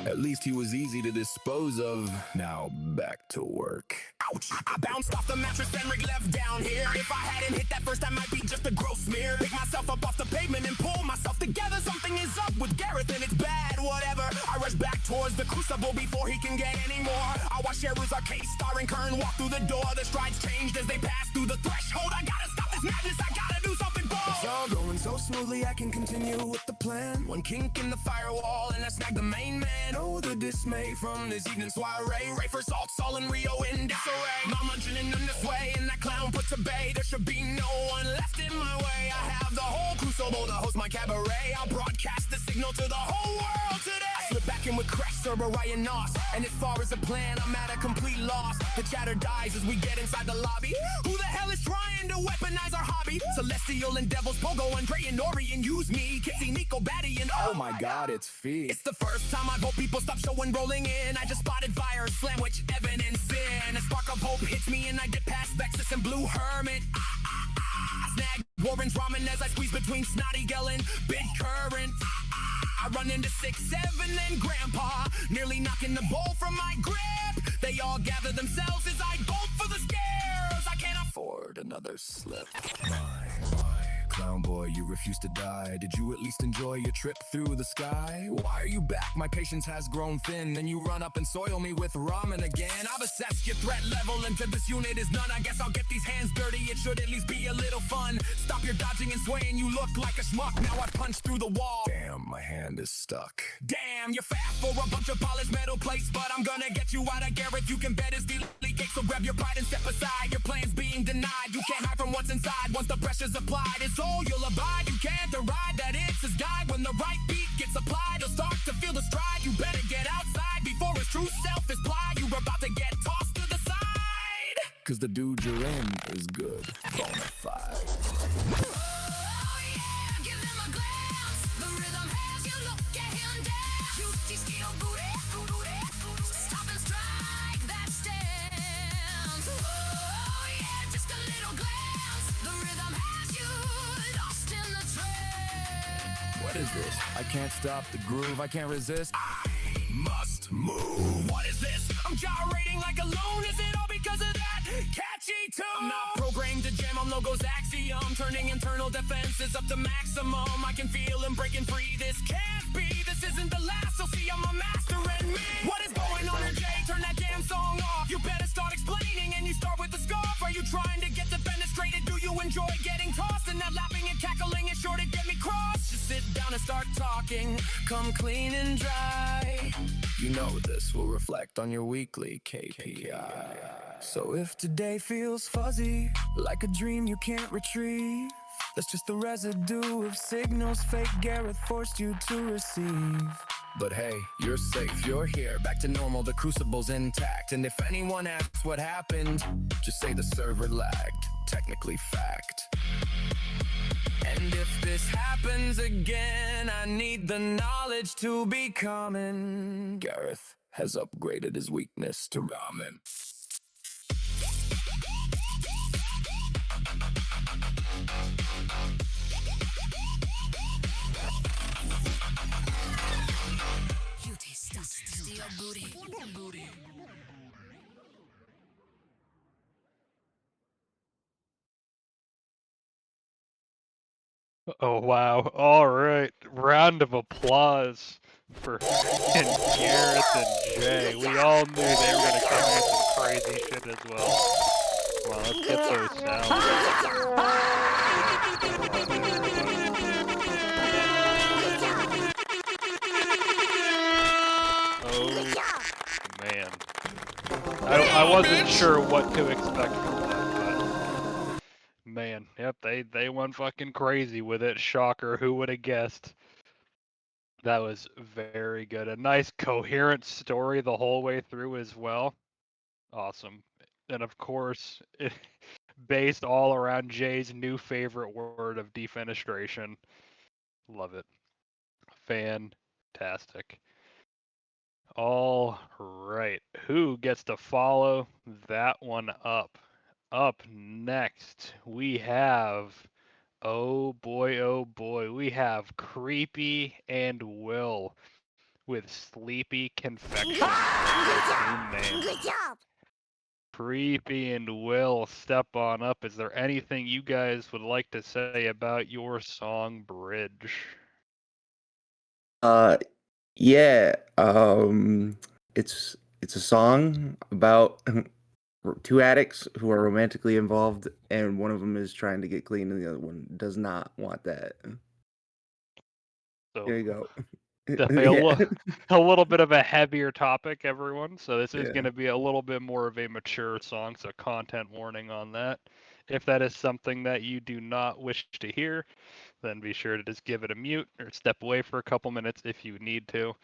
At least he was easy to dispose of. Now back to work. Ouch! I bounced off the mattress and rig left down here. If I hadn't hit that first, I might be just a gross smear. Pick myself up off the pavement and pull myself together. Something is up with Gareth and it's bad, whatever. I rush back towards the Crucible before he can get any more. I watch SheruZard Vexxus starring Current walk through the door. The strides changed as they pass through the threshold. I gotta stop this madness, I gotta do something bold. It's all going so smoothly, I can continue with the plan. One kink in the firewall and I snag the main man. Oh, the dismay from this evening's soiree. Ray for salt, Sol and Rio in disarray. Mama chilling in this way and that clown put to bay. There should be no one left in my way. I have the whole Crucible to host my cabaret. I'll broadcast the signal to the whole world today. I slip back in with Crash, Cerber, Ryan, Nos. And as far as the plan, I'm at a complete loss. The chatter dies as we get inside the lobby. Who the hell is trying to weaponize our hobby? Celestial and Devils, Pogo, Andre and Nori, and use me. Kitsy, Niko, Batty, and oh my god, it's Fee. It's the first time I've hope people stop showing rolling in. I just spotted fire, sandwich, Evan, and Sin. A spark of hope hits me and I get past Vexxus and Blue Hermit. I snag Warren's ramen as I squeeze between Snotegel and BidCurrent. I run into Sickseven and Grandpa, nearly knocking the bowl from my grip. They all gather themselves as I bolt for the scares. I can't afford another slip. My, Clown Boy, you refuse to die. Did you at least enjoy your trip through the sky? Why are you back? My patience has grown thin. Then you run up and soil me with ramen again. I've assessed your threat level, and to this unit is none. I guess I'll get these hands dirty. It should at least be a little fun. Stop your dodging and swaying. You look like a schmuck. Now I punch through the wall. Damn, my hand is stuck. Damn, you're fat for a bunch of polished metal plates, but I'm gonna get you out of Gareth. You can bet it's the cake, so grab your pride and step aside. Your plan's being denied. You can't hide from what's inside. Once the pressure's applied, it's all you'll abide. You can't deride that it's his guide. When the right beat gets applied, you'll start to feel the stride. You better get outside before his true self is plied. You're about to get tossed to the side. Cause the dude you're in is good. Bonafide. What is this? I can't stop the groove, I can't resist. I must move. What is this? I'm gyrating like a loon. Is it all because of that catchy tune? I'm not programmed to jam on logos axiom. Turning internal defenses up to maximum. I can feel him breaking free. This can't be. This isn't the last. So see, I'm a master in me. What is going on here, Jay? Turn that damn song off. You better start explaining, and you start with the scarf. Are you trying to get defenestrated? Do you enjoy getting tossed? And that laughing and cackling is sure to get me crossed. Just sit down and start talking. Come clean and dry. You know this will reflect on your weekly KPI. So if today feels fuzzy, like a dream you can't retrieve, that's just the residue of signals fake Gareth forced you to receive. But hey, you're safe, you're here, back to normal, the Crucible's intact. And if anyone asks what happened, just say the server lagged, technically fact. And if this happens again, I need the knowledge to be common. Gareth has upgraded his weakness to ramen. Oh wow! All right, round of applause for Gareth and Jay. We all knew they were gonna come in with some crazy shit as well. Well, let's get those sounds. Oh man, I wasn't sure what to expect from went fucking crazy with it. Shocker, who would have guessed? That was very good. A nice coherent story the whole way through as well. Awesome. And of course, based all around Jay's new favorite word of defenestration. Love it. Fantastic. All right. Who gets to follow that one up? Up next, we have, oh boy, we have Creepy and Will with SleepyConfection. Good job. Creepy and Will, step on up. Is there anything you guys would like to say about your song Bridge? Yeah. It's a song about two addicts who are romantically involved, and one of them is trying to get clean, and the other one does not want that. So There you go. definitely Yeah. a little bit of a heavier topic, everyone. So this is Yeah. going to be a little bit more of a mature song, so content warning on that. If that is something that you do not wish to hear, then be sure to just give it a mute or step away for a couple minutes if you need to.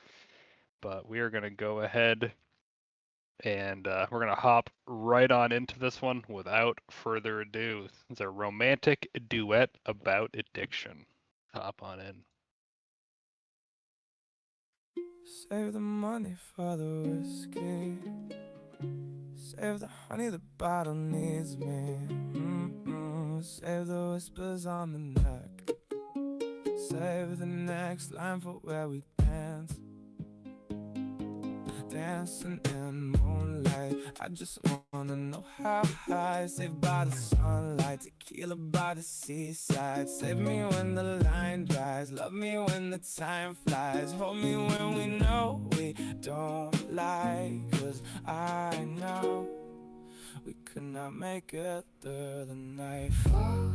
But we are going to go ahead and we're going to hop right on into this one without further ado. It's a romantic duet about addiction. Hop on in. Save the money for the whiskey. Save the honey, the bottle needs me. Save the whispers on the neck. Save the next line for where we dance. Dancing in moonlight. I just wanna know how high. Saved by the sunlight. Tequila by the seaside. Save me when the line dries. Love me when the time flies. Hold me when we know we don't lie. Cause I know we could not make it through the night. Fall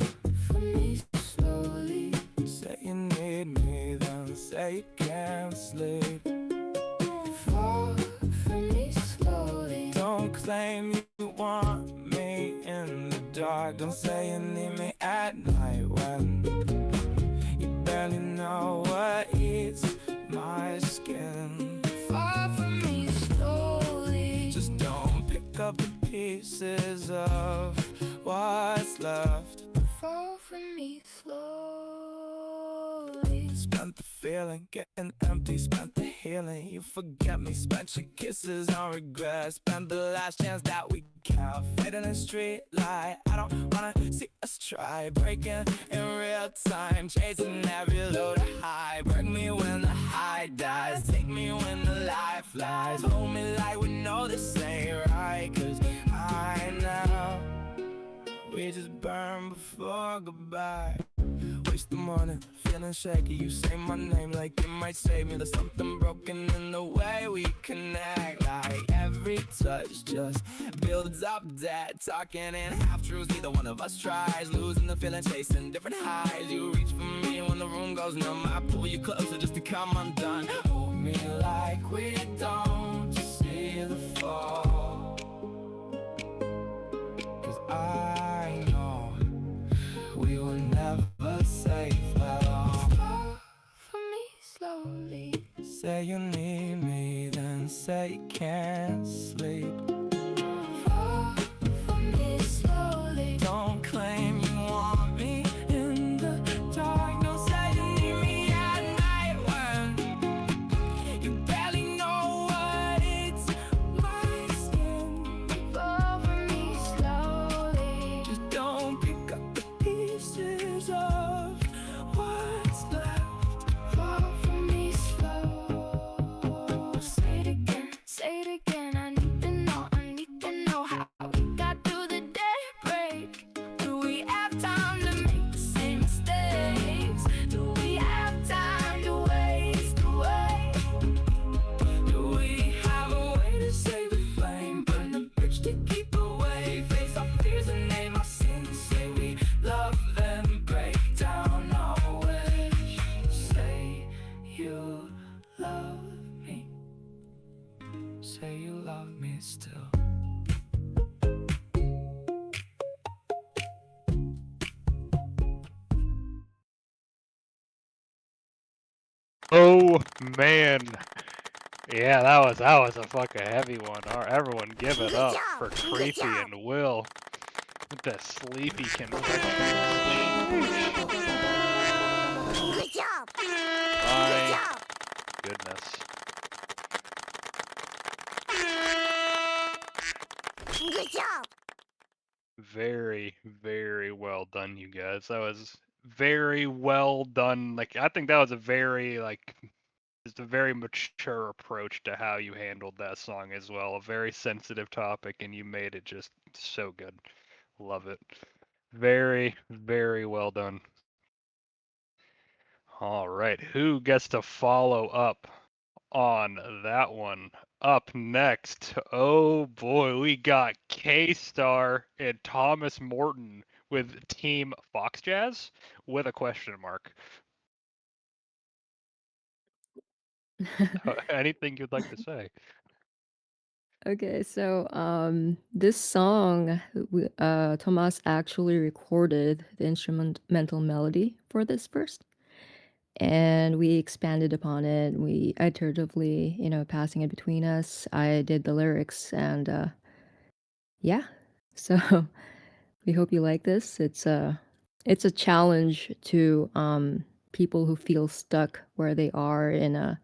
for me slowly. Say you need me, then say you can't sleep. Fall for me slowly. Don't claim you want me in the dark. Don't say you need me at night when you barely know what eats my skin. Fall for me slowly. Just don't pick up the pieces of what's left. Fall for me slowly. Spent the feeling, getting empty, spent the healing. You forget me, spent your kisses on regret. Spent the last chance that we have. Fading a street light, I don't wanna see us try. Breaking in real time, chasing every low to high. Break me when the high dies, take me when the light flies. Hold me like we know this ain't right. Cause I know we just burn before goodbye. Waste the morning, feeling shaky. You say my name like it might save me. There's something broken in the way we connect. Like every touch just builds up that talking in half truths. Neither one of us tries. Losing the feeling, chasing different highs. You reach for me when the room goes numb. I pull you closer just to come undone. Hold me like we don't see the fall. Cause I know we will never safe at all. Fall for me slowly. Say you need me, then say you can't sleep. Fall for me slowly. Don't claim you want me in the dark. Don't say you need me at night when you barely know what it's my skin. Fall for me slowly. Just don't pick up the pieces of what's left. Fall for me slow. Say it again, I need Oh man. Yeah, that was a fucking heavy one. All right, everyone give it up for Creepy and Will with the sleepy confection. Good job. My goodness. Good job. Very, very well done, you guys. That was very well done. Like, I think that was a very, like, just a very mature approach to how you handled that song as well. A very sensitive topic, and you made it just so good. Love it. Very, very well done. All right, who gets to follow up on that one? Up next, oh boy, we got K-Star and Thomas Morton with Team Fox Jazz with a question mark. Anything you'd like to say? Okay, so this song, Tomas actually recorded the instrumental melody for this first, and we expanded upon it. We iteratively, passing it between us. I did the lyrics, and yeah. So we hope you like this. It's a challenge to people who feel stuck where they are in a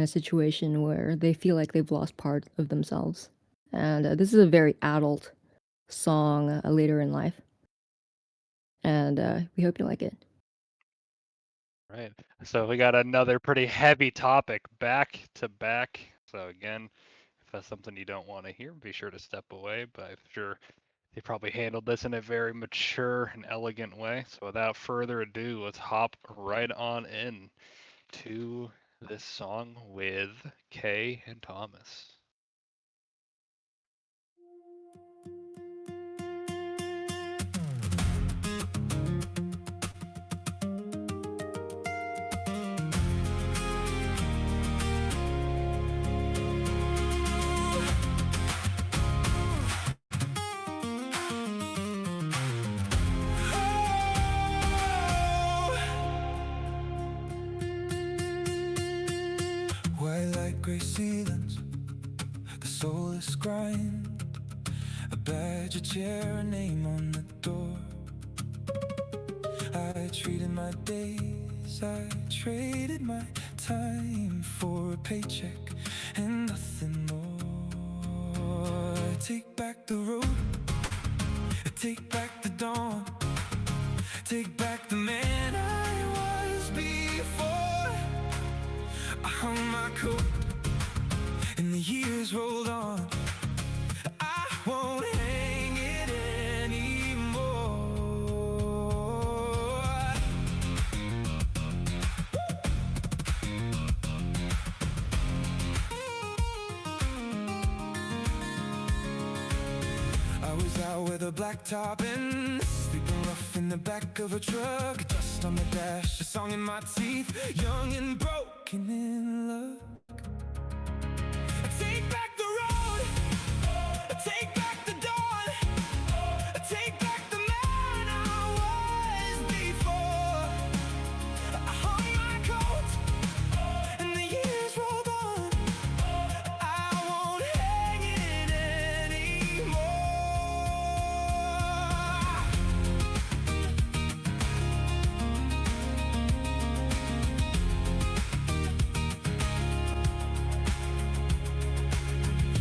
situation where they feel like they've lost part of themselves. And this is a very adult song later in life. And we hope you like it. Right. So we got another pretty heavy topic back to back. So again, if that's something you don't want to hear, be sure to step away. But I'm sure they probably handled this in a very mature and elegant way. So without further ado, let's hop right on in to this song with Kay and Thomas. White light, gray ceilings, the soulless grind, a badge, a chair, a name on the door. I treated my days, I traded my time for a paycheck and nothing more. Take back the road, take back the dawn, take back the man I was before. I hung my coat and the years rolled on. I won't hang it anymore. I was out with a black top and sleeping rough in the back of a truck, dust on the dash, a song in my teeth, young and broken in luck. Take back the road, take back the dawn, take back the man I was before. I hung my coat and the years rolled on. I won't hang it anymore.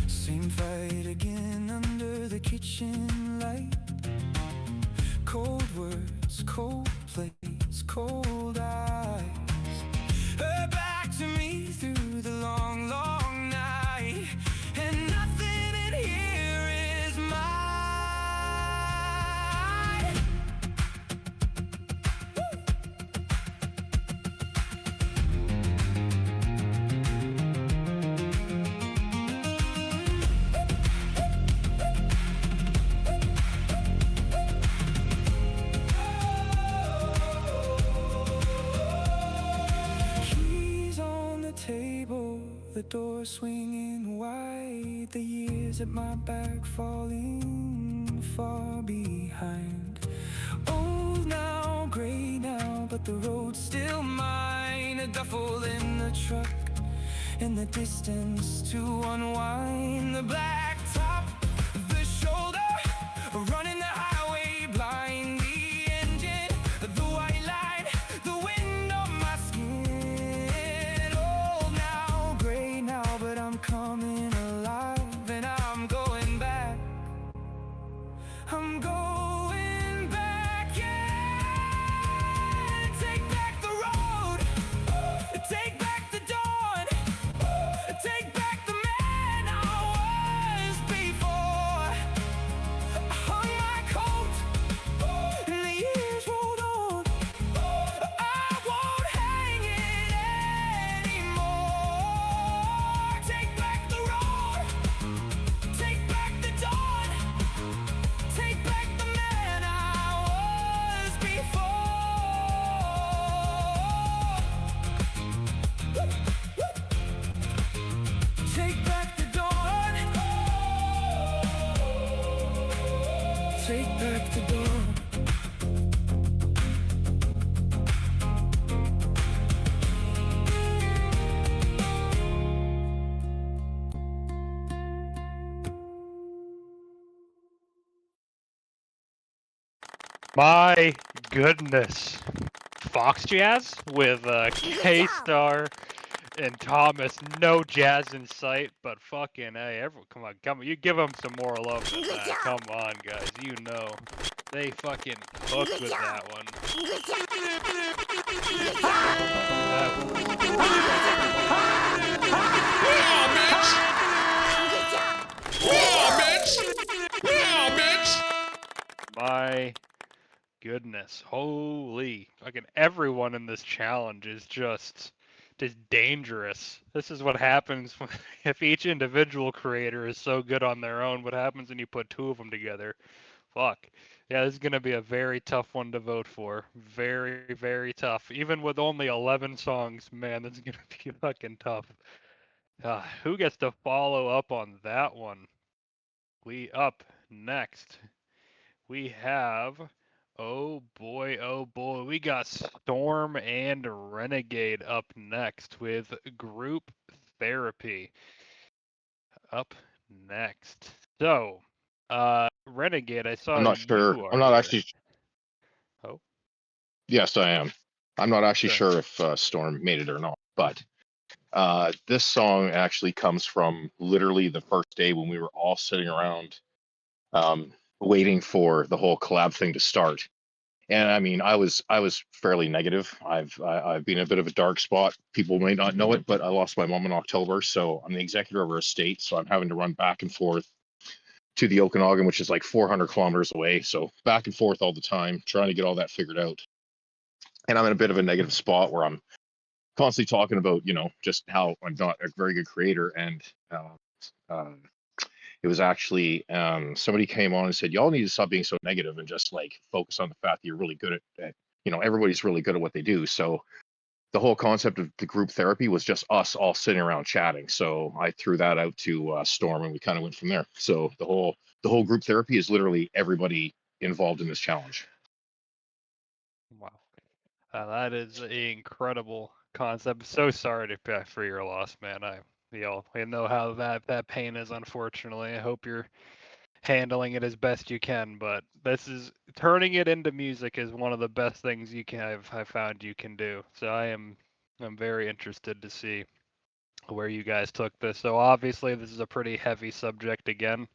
Same fight again under the kitchen light. Cold words, cold plates, cold eyes. Her back to me through the long, long night. And nothing in here is mine. Keys on the table, the door swinging wide, the years at my back falling far behind. Old now, gray now, but the road's still mine. a duffel in the truck. In the distance to unwind. The black top, the shoulder, running the highway blind. The engine, the white light, the wind on my skin. Old now, gray now, but I'm coming alive. And I'm going back. I'm going back, yeah. Take back the road. Take back the dawn. Take back the man I was before. I hung my coat and the years rolled on. I won't hang it anymore. Take back the road. Take back the dawn. Take back the man I was before. Take back the dawn. Take back the dawn. My goodness. Fox Jazz with K-Star and Thomas. No jazz in sight, but fucking hey, everyone, come on, you give them some more love than that. Come on, guys, you know they fucking hooked with that one. My goodness, holy fucking everyone in this challenge is just dangerous. This is what happens if each individual creator is so good on their own. What happens when you put two of them together? Fuck. Yeah, this is going to be a very tough one to vote for. Very, very tough. Even with only 11 songs, man, this is going to be fucking tough. Who gets to follow up on that one? Up next, we have... Oh boy, we got Storm and Renegade up next with Group Therapy. Up next. So, Renegade, I saw I'm not sure. I'm not actually. Oh. Yes, I am. I'm not actually Sure. sure if Storm made it or not, but this song actually comes from literally the first day when we were all sitting around waiting for the whole collab thing to start. And I mean, I was fairly negative. I've been in a bit of a dark spot. People may not know it, but I lost my mom in October, so I'm the executor of her estate. So I'm having to run back and forth to the Okanagan, which is like 400 kilometers away. So back and forth all the time, trying to get all that figured out. And I'm in a bit of a negative spot where I'm constantly talking about, just how I'm not a very good creator. And it was actually somebody came on and said, y'all need to stop being so negative and just like focus on the fact that you're really good at everybody's really good at what they do. So the whole concept of the group therapy was just us all sitting around chatting. So I threw that out to Storm and we kind of went from there. So the whole group therapy is literally everybody involved in this challenge. Wow. That is an incredible concept. So sorry for your loss, man. We know how that pain is, unfortunately. I hope you're handling it as best you can, but this is turning it into music is one of the best things I've found you can do. So I'm very interested to see where you guys took this. So obviously this is a pretty heavy subject again.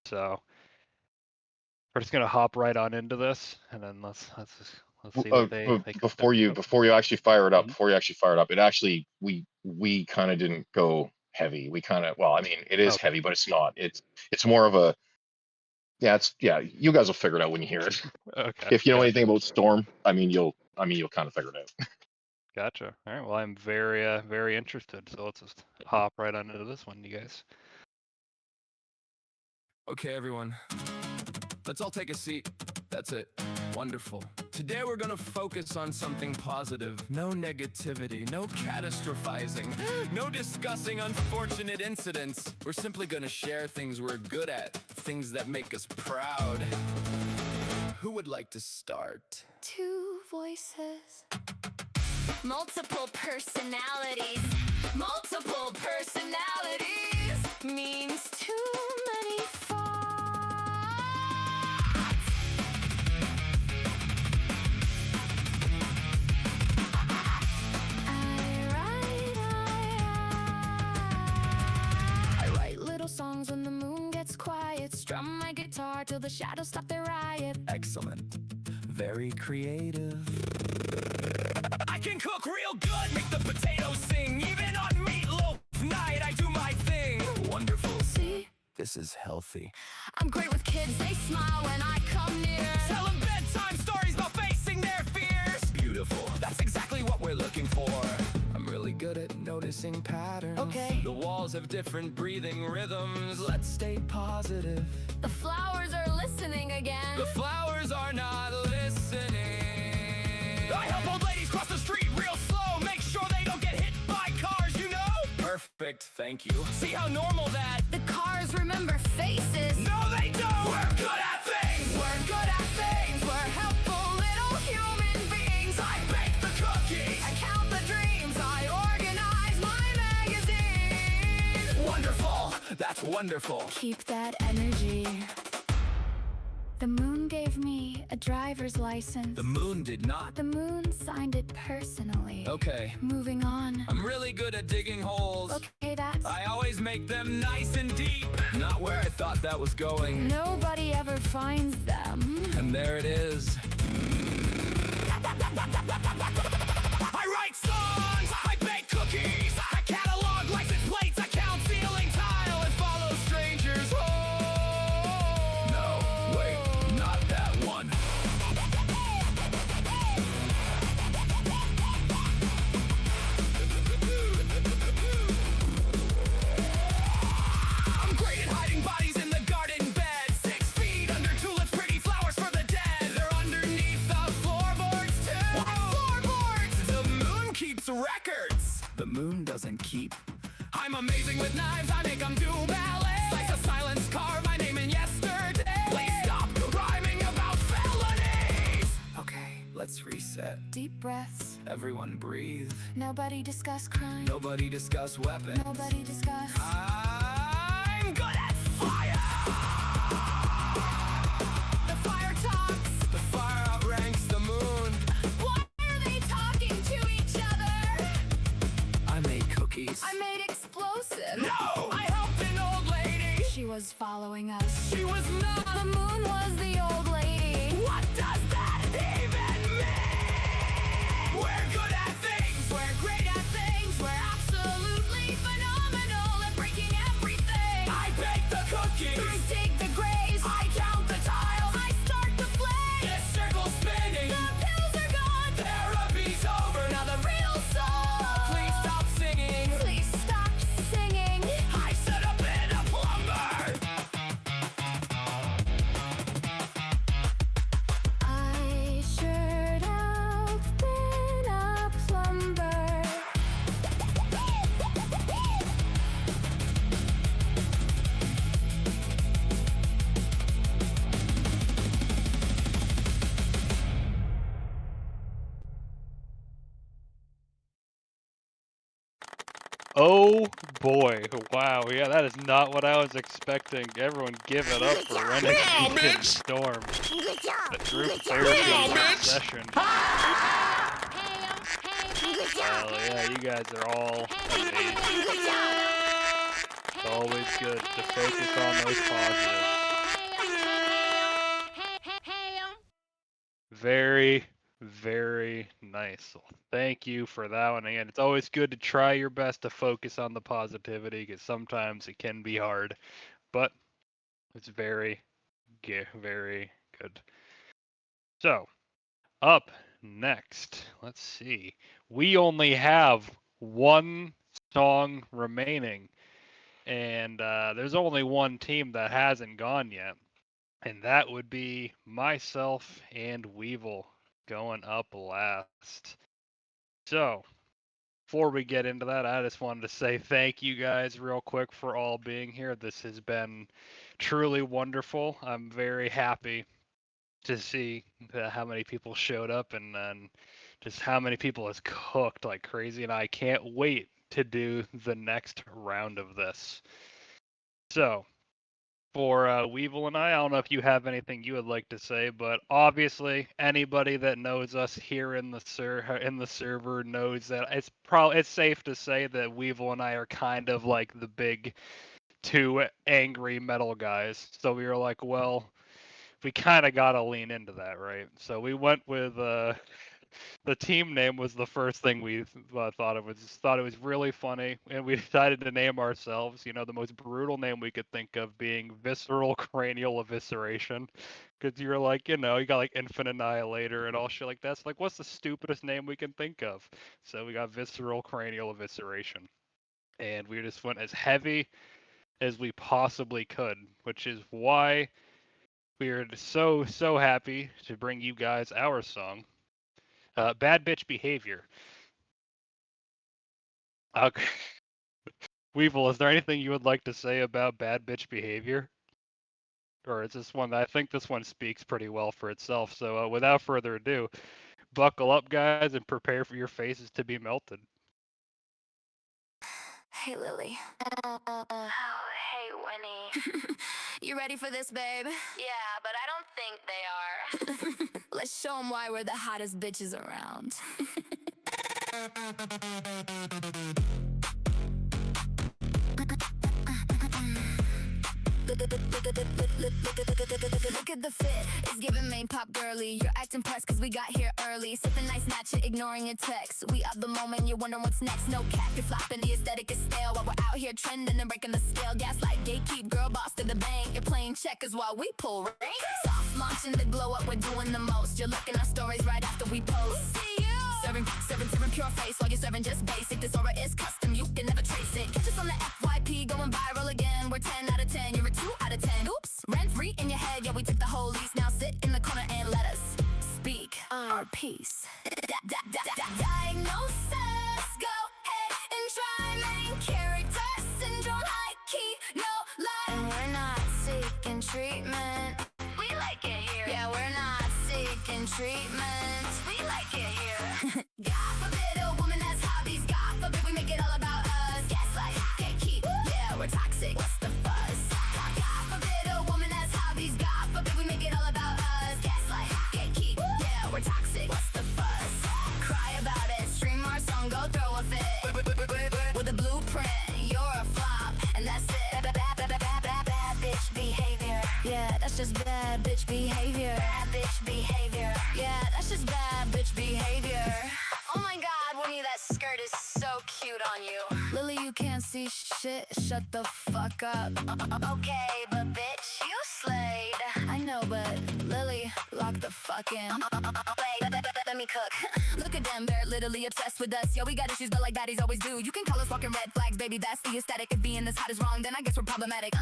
So we're just gonna hop right on into this, and then let's see what they before you actually fire it up. It actually we kind of didn't go heavy. We kind of it is heavy, but it's not. It's more of a you guys will figure it out when you hear it. Okay. If you know anything about Storm, you'll kind of figure it out. Gotcha. All right. Well, I'm very interested. So let's just hop right on into this one, you guys. Okay, everyone. Let's all take a seat. That's it. Wonderful. Today we're gonna focus on something positive. No negativity, no catastrophizing, no discussing unfortunate incidents. We're simply gonna share things we're good at, things that make us proud. Who would like to start? Two voices. Multiple personalities. Multiple personalities means too many thoughts. I write little songs when the moon gets quiet. Strum my guitar till the shadows stop their riot. Excellent. Very creative. I can cook real good, make the potatoes sing. Even on meatloaf night, I do my thing. Wonderful. See? This is healthy. I'm great with kids, they smile when I come near. Tell them bedtime stories about facing their fears. Beautiful. That's exactly what we're looking for. I'm really good at noticing patterns. Okay. The walls have different breathing rhythms. Let's stay positive. The flowers are listening again. The flowers are not listening. I help old ladies cross the street real slow. Make sure they don't get hit by cars, you know? Perfect, thank you. See how normal that? The cars remember faces. No, they don't! We're good at things! We're good at things. We're helpful little human beings. I bake the cookies! I count the dreams. I organize my magazine. Wonderful! That's wonderful. Keep that energy. The moon gave me a driver's license. The moon did not. The moon signed it personally. Okay. Moving on. I'm really good at digging holes. Okay, that's... I always make them nice and deep. Not where I thought that was going. Nobody ever finds them. And there it is. I write songs, I bake cookies, I catalog license plates, I count ceiling tile and follow strangers home. No, wait, not that one. I'm great at hiding bodies in the garden bed. 6 feet under tulips, pretty flowers for the dead. They're underneath the floorboards too. What floorboards? The moon keeps records. The moon doesn't keep. I'm amazing with knives, I make them do ballet. Like a silenced car, my name in yesterday. Please stop rhyming about felonies. Okay, let's reset. Deep breaths. Everyone breathe. Nobody discuss crime. Nobody discuss weapons. Nobody discuss. I'm good at fire. The fire talks. The fire outranks the moon. Why are they talking to each other? I made cookies. I made explosives. No! I helped an old lady. She was following us. She was not. The moon was the old lady. What does that even mean? We're good at things. We're great at things. We're absolutely phenomenal at breaking everything. I bake the cookies. I dig the graves. I count the tiles. I start the flames. This circle's spinning. The pills are gone. Therapy's over. Now the real soul. Please stop singing. Please stop singing. I should have been a plumber. I should have been a plumber. Oh boy, wow, yeah, that is not what I was expecting. Everyone give it up for Renegard and Storm. Good job. The group Good job. therapy session. Good job. Hell yeah, you guys are all amazing. Good job. It's always good to focus on those positives. Very, very nice. Well, thank you for that one. Again, it's always good to try your best to focus on the positivity because sometimes it can be hard, but it's very, very good. So, up next, let's see. We only have one song remaining, and there's only one team that hasn't gone yet, and that would be myself and Weevil going up last. So, before we get into that, I just wanted to say thank you guys real quick for all being here. This has been truly wonderful. I'm very happy to see how many people showed up and just how many people has cooked like crazy, and I can't wait to do the next round of this. So, for Weevil and I don't know if you have anything you would like to say, but obviously anybody that knows us here in the server knows that it's safe to say that Weevil and I are kind of like the big two angry metal guys. So we were like, well, we kind of got to lean into that, right? So we went with the team name was the first thing we thought it was really funny, and we decided to name ourselves, the most brutal name we could think of being Visceral Cranial Evisceration, because you're like, you got like Infinite Annihilator and all shit like that. So like, what's the stupidest name we can think of? So we got Visceral Cranial Evisceration, and we just went as heavy as we possibly could, which is why we are so happy to bring you guys our song, Bad Bitch Behavior. Okay. Weevil, is there anything you would like to say about Bad Bitch Behavior? Or is this one, I think this one speaks pretty well for itself. So without further ado, buckle up, guys, and prepare for your faces to be melted. Hey, Lily. Oh, hey, Winnie. You ready for this, babe? Yeah, but I don't think they are. Let's show them why we're the hottest bitches around. Look at the fit, it's giving main pop girly. You're acting pressed cause we got here early. Sipping nice matcha, ignoring your text. We up the moment, you're wondering what's next. No cap, you're flopping, the aesthetic is stale. While we're out here trending and breaking the scale. Gaslight, gatekeep, girl boss to the bank. You're playing checkers while we pull rank. Soft launching the glow up, we're doing the most. You're looking at stories right after we post. See you! Serving pure face while you're serving just basic. This aura is custom, you can never trace it. Catch us on the FYP, going viral again. We're 10 out of 10, you're a 2 out of 10. Oops, rent free in your head, yeah, we took the whole lease. Now sit in the corner and let us speak our piece. Diagnosis, go ahead and try. Main character syndrome, high key, no lie. And we're not seeking treatment, we like it here. Yeah, we're not seeking treatment, we like it here. God forbid a woman has hobbies, God forbid we make it all about us. Gaslight, gatekeep, yeah, we're toxic, what's the fuss? God forbid a woman has hobbies, God forbid we make it all about us. Gaslight, gatekeep, yeah, we're toxic, what's the fuss? Cry about it, stream our song, go throw a fit. With a blueprint, you're a flop, and that's it. Bad bitch behavior. Yeah, that's just bad bitch behavior. Bad bitch behavior. Yeah, that's just bad bitch behavior. Oh my god, Winnie, that skirt is so cute on you. Lily, you can't see shit, shut the fuck up. Okay, but bitch, you slayed. I know, but Lily, lock the fuck in. Wait, let me cook. Look at them, they're literally obsessed with us. Yo, we got issues, but like baddies always do. You can call us walking red flags, baby, that's the aesthetic. If being this hot is wrong, then I guess we're problematic.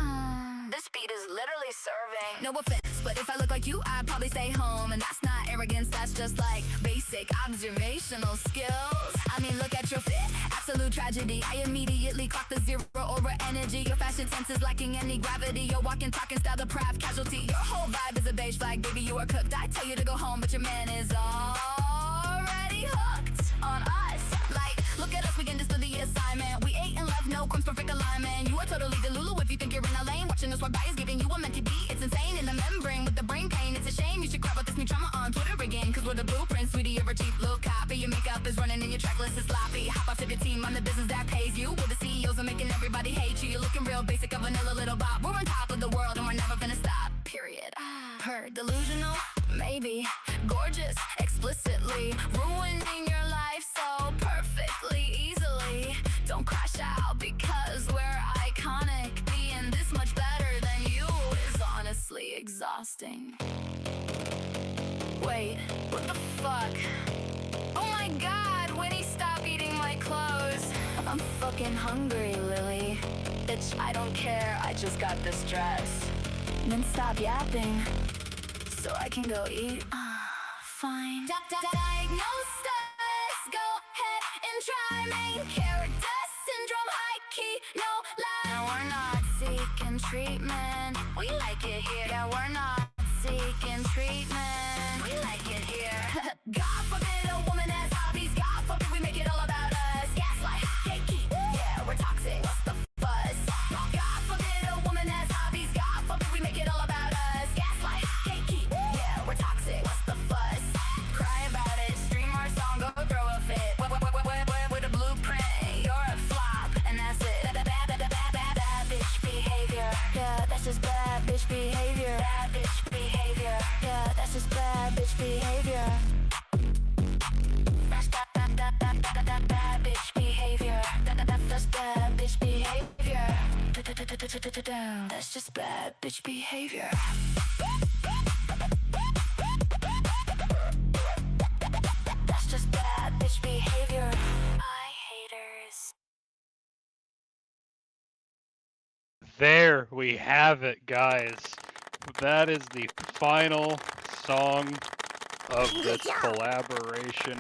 This beat is literally serving. No offense, but if I look like you, I'd probably stay home. And that's not arrogance, that's just like basic observational skills. I mean, look at your fit, absolute tragedy. I immediately clock the zero over energy. Your fashion sense is lacking any gravity. Your walking, talking style, the deprived casualty. Your whole vibe is a beige flag, baby, you are cooked. I tell you to go home, but your man is already hooked on us. Like, look at us, we can just do the assignment. We ate and left, no crumbs, perfect alignment. You are totally delulu if you think you're in a lane. Watching us walk by is giving you a meant to be. It's insane in the membrane with the brain pain. It's a shame you should cry about this new trauma on Twitter again. Cause we're the blueprint, sweetie, of a cheap little copy. Your makeup is running and your tracklist is sloppy. Hop off to the team, I'm the business that pays you. We're the CEOs are making everybody hate you. You're looking real basic, a vanilla little bop. We're on top of the world and we're never gonna stop, period. Per delusional, maybe. Gorgeous, explicitly. Ruining your life so perfectly, easily. Don't crash out because we're iconic. Being this much better than you is honestly exhausting. Wait, what the fuck? Oh my god, Winnie, stop eating my clothes. I'm fucking hungry, Lily. Bitch, I don't care, I just got this dress. Then stop yapping, so I can go eat. Fine. Diagnosis, go ahead and try. Main character syndrome, high key, no lie. No, we're not seeking treatment, we like it here. Yeah, we're not seeking treatment, we like it here. God forbid a woman has down. That's just bad bitch behavior. That's just bad bitch behavior. My haters. There we have it, guys. That is the final song of this collaboration.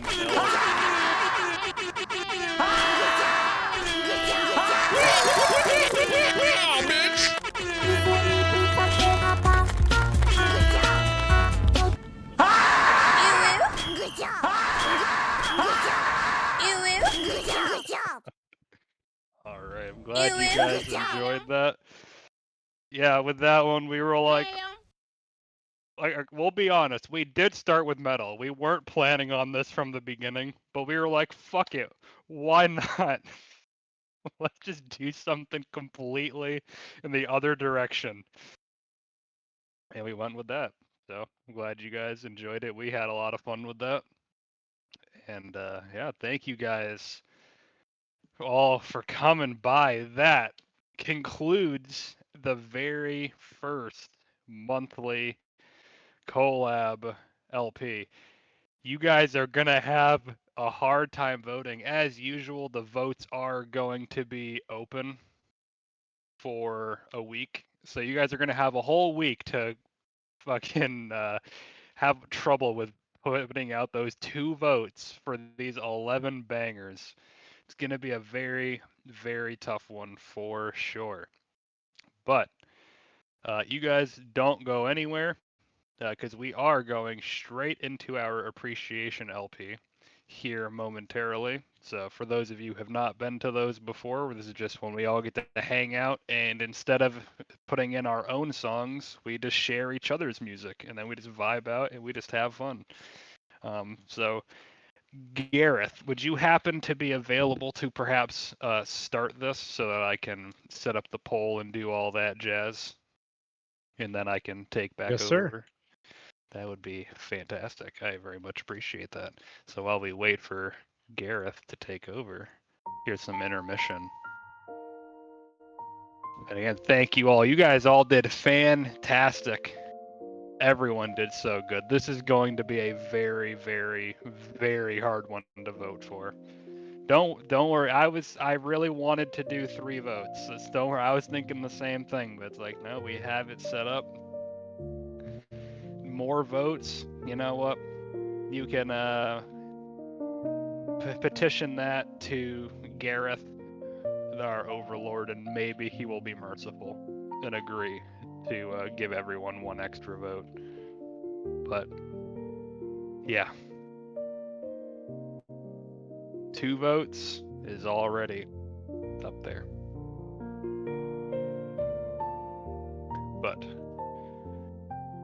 Good job. Good job. All right, I'm glad you guys enjoyed that. Yeah, with that one, we were like, we'll be honest, we did start with metal. We weren't planning on this from the beginning, but we were like, fuck it, why not? Let's just do something completely in the other direction. And we went with that. So I'm glad you guys enjoyed it. We had a lot of fun with that. And yeah, thank you guys all for coming by. That concludes the very first monthly collab LP. You guys are gonna have a hard time voting. As usual, the votes are going to be open for a week. So you guys are gonna have a whole week to fucking have trouble with putting out those 2 votes for these 11 bangers. It's going to be a very, very tough one for sure. But you guys don't go anywhere because we are going straight into our appreciation LP here momentarily. So for those of you who have not been to those before, this is just when we all get to hang out, and instead of putting in our own songs, we just share each other's music, and then we just vibe out and we just have fun. So Gareth, would you happen to be available to perhaps start this so that I can set up the poll and do all that jazz, and then I can take back Yes, over? sir. That would be fantastic. I very much appreciate that. So while we wait for Gareth to take over, here's some intermission. And again, thank you all. You guys all did fantastic. Everyone did so good. This is going to be a very, very, very hard one to vote for. Don't worry. I really wanted to do 3 votes. So don't worry. I was thinking the same thing, but it's like, no, we have it set up. More votes. You know what? You can petition that to Gareth, our overlord, and maybe he will be merciful and agree to give everyone 1 extra vote. But yeah, 2 votes is already up there. But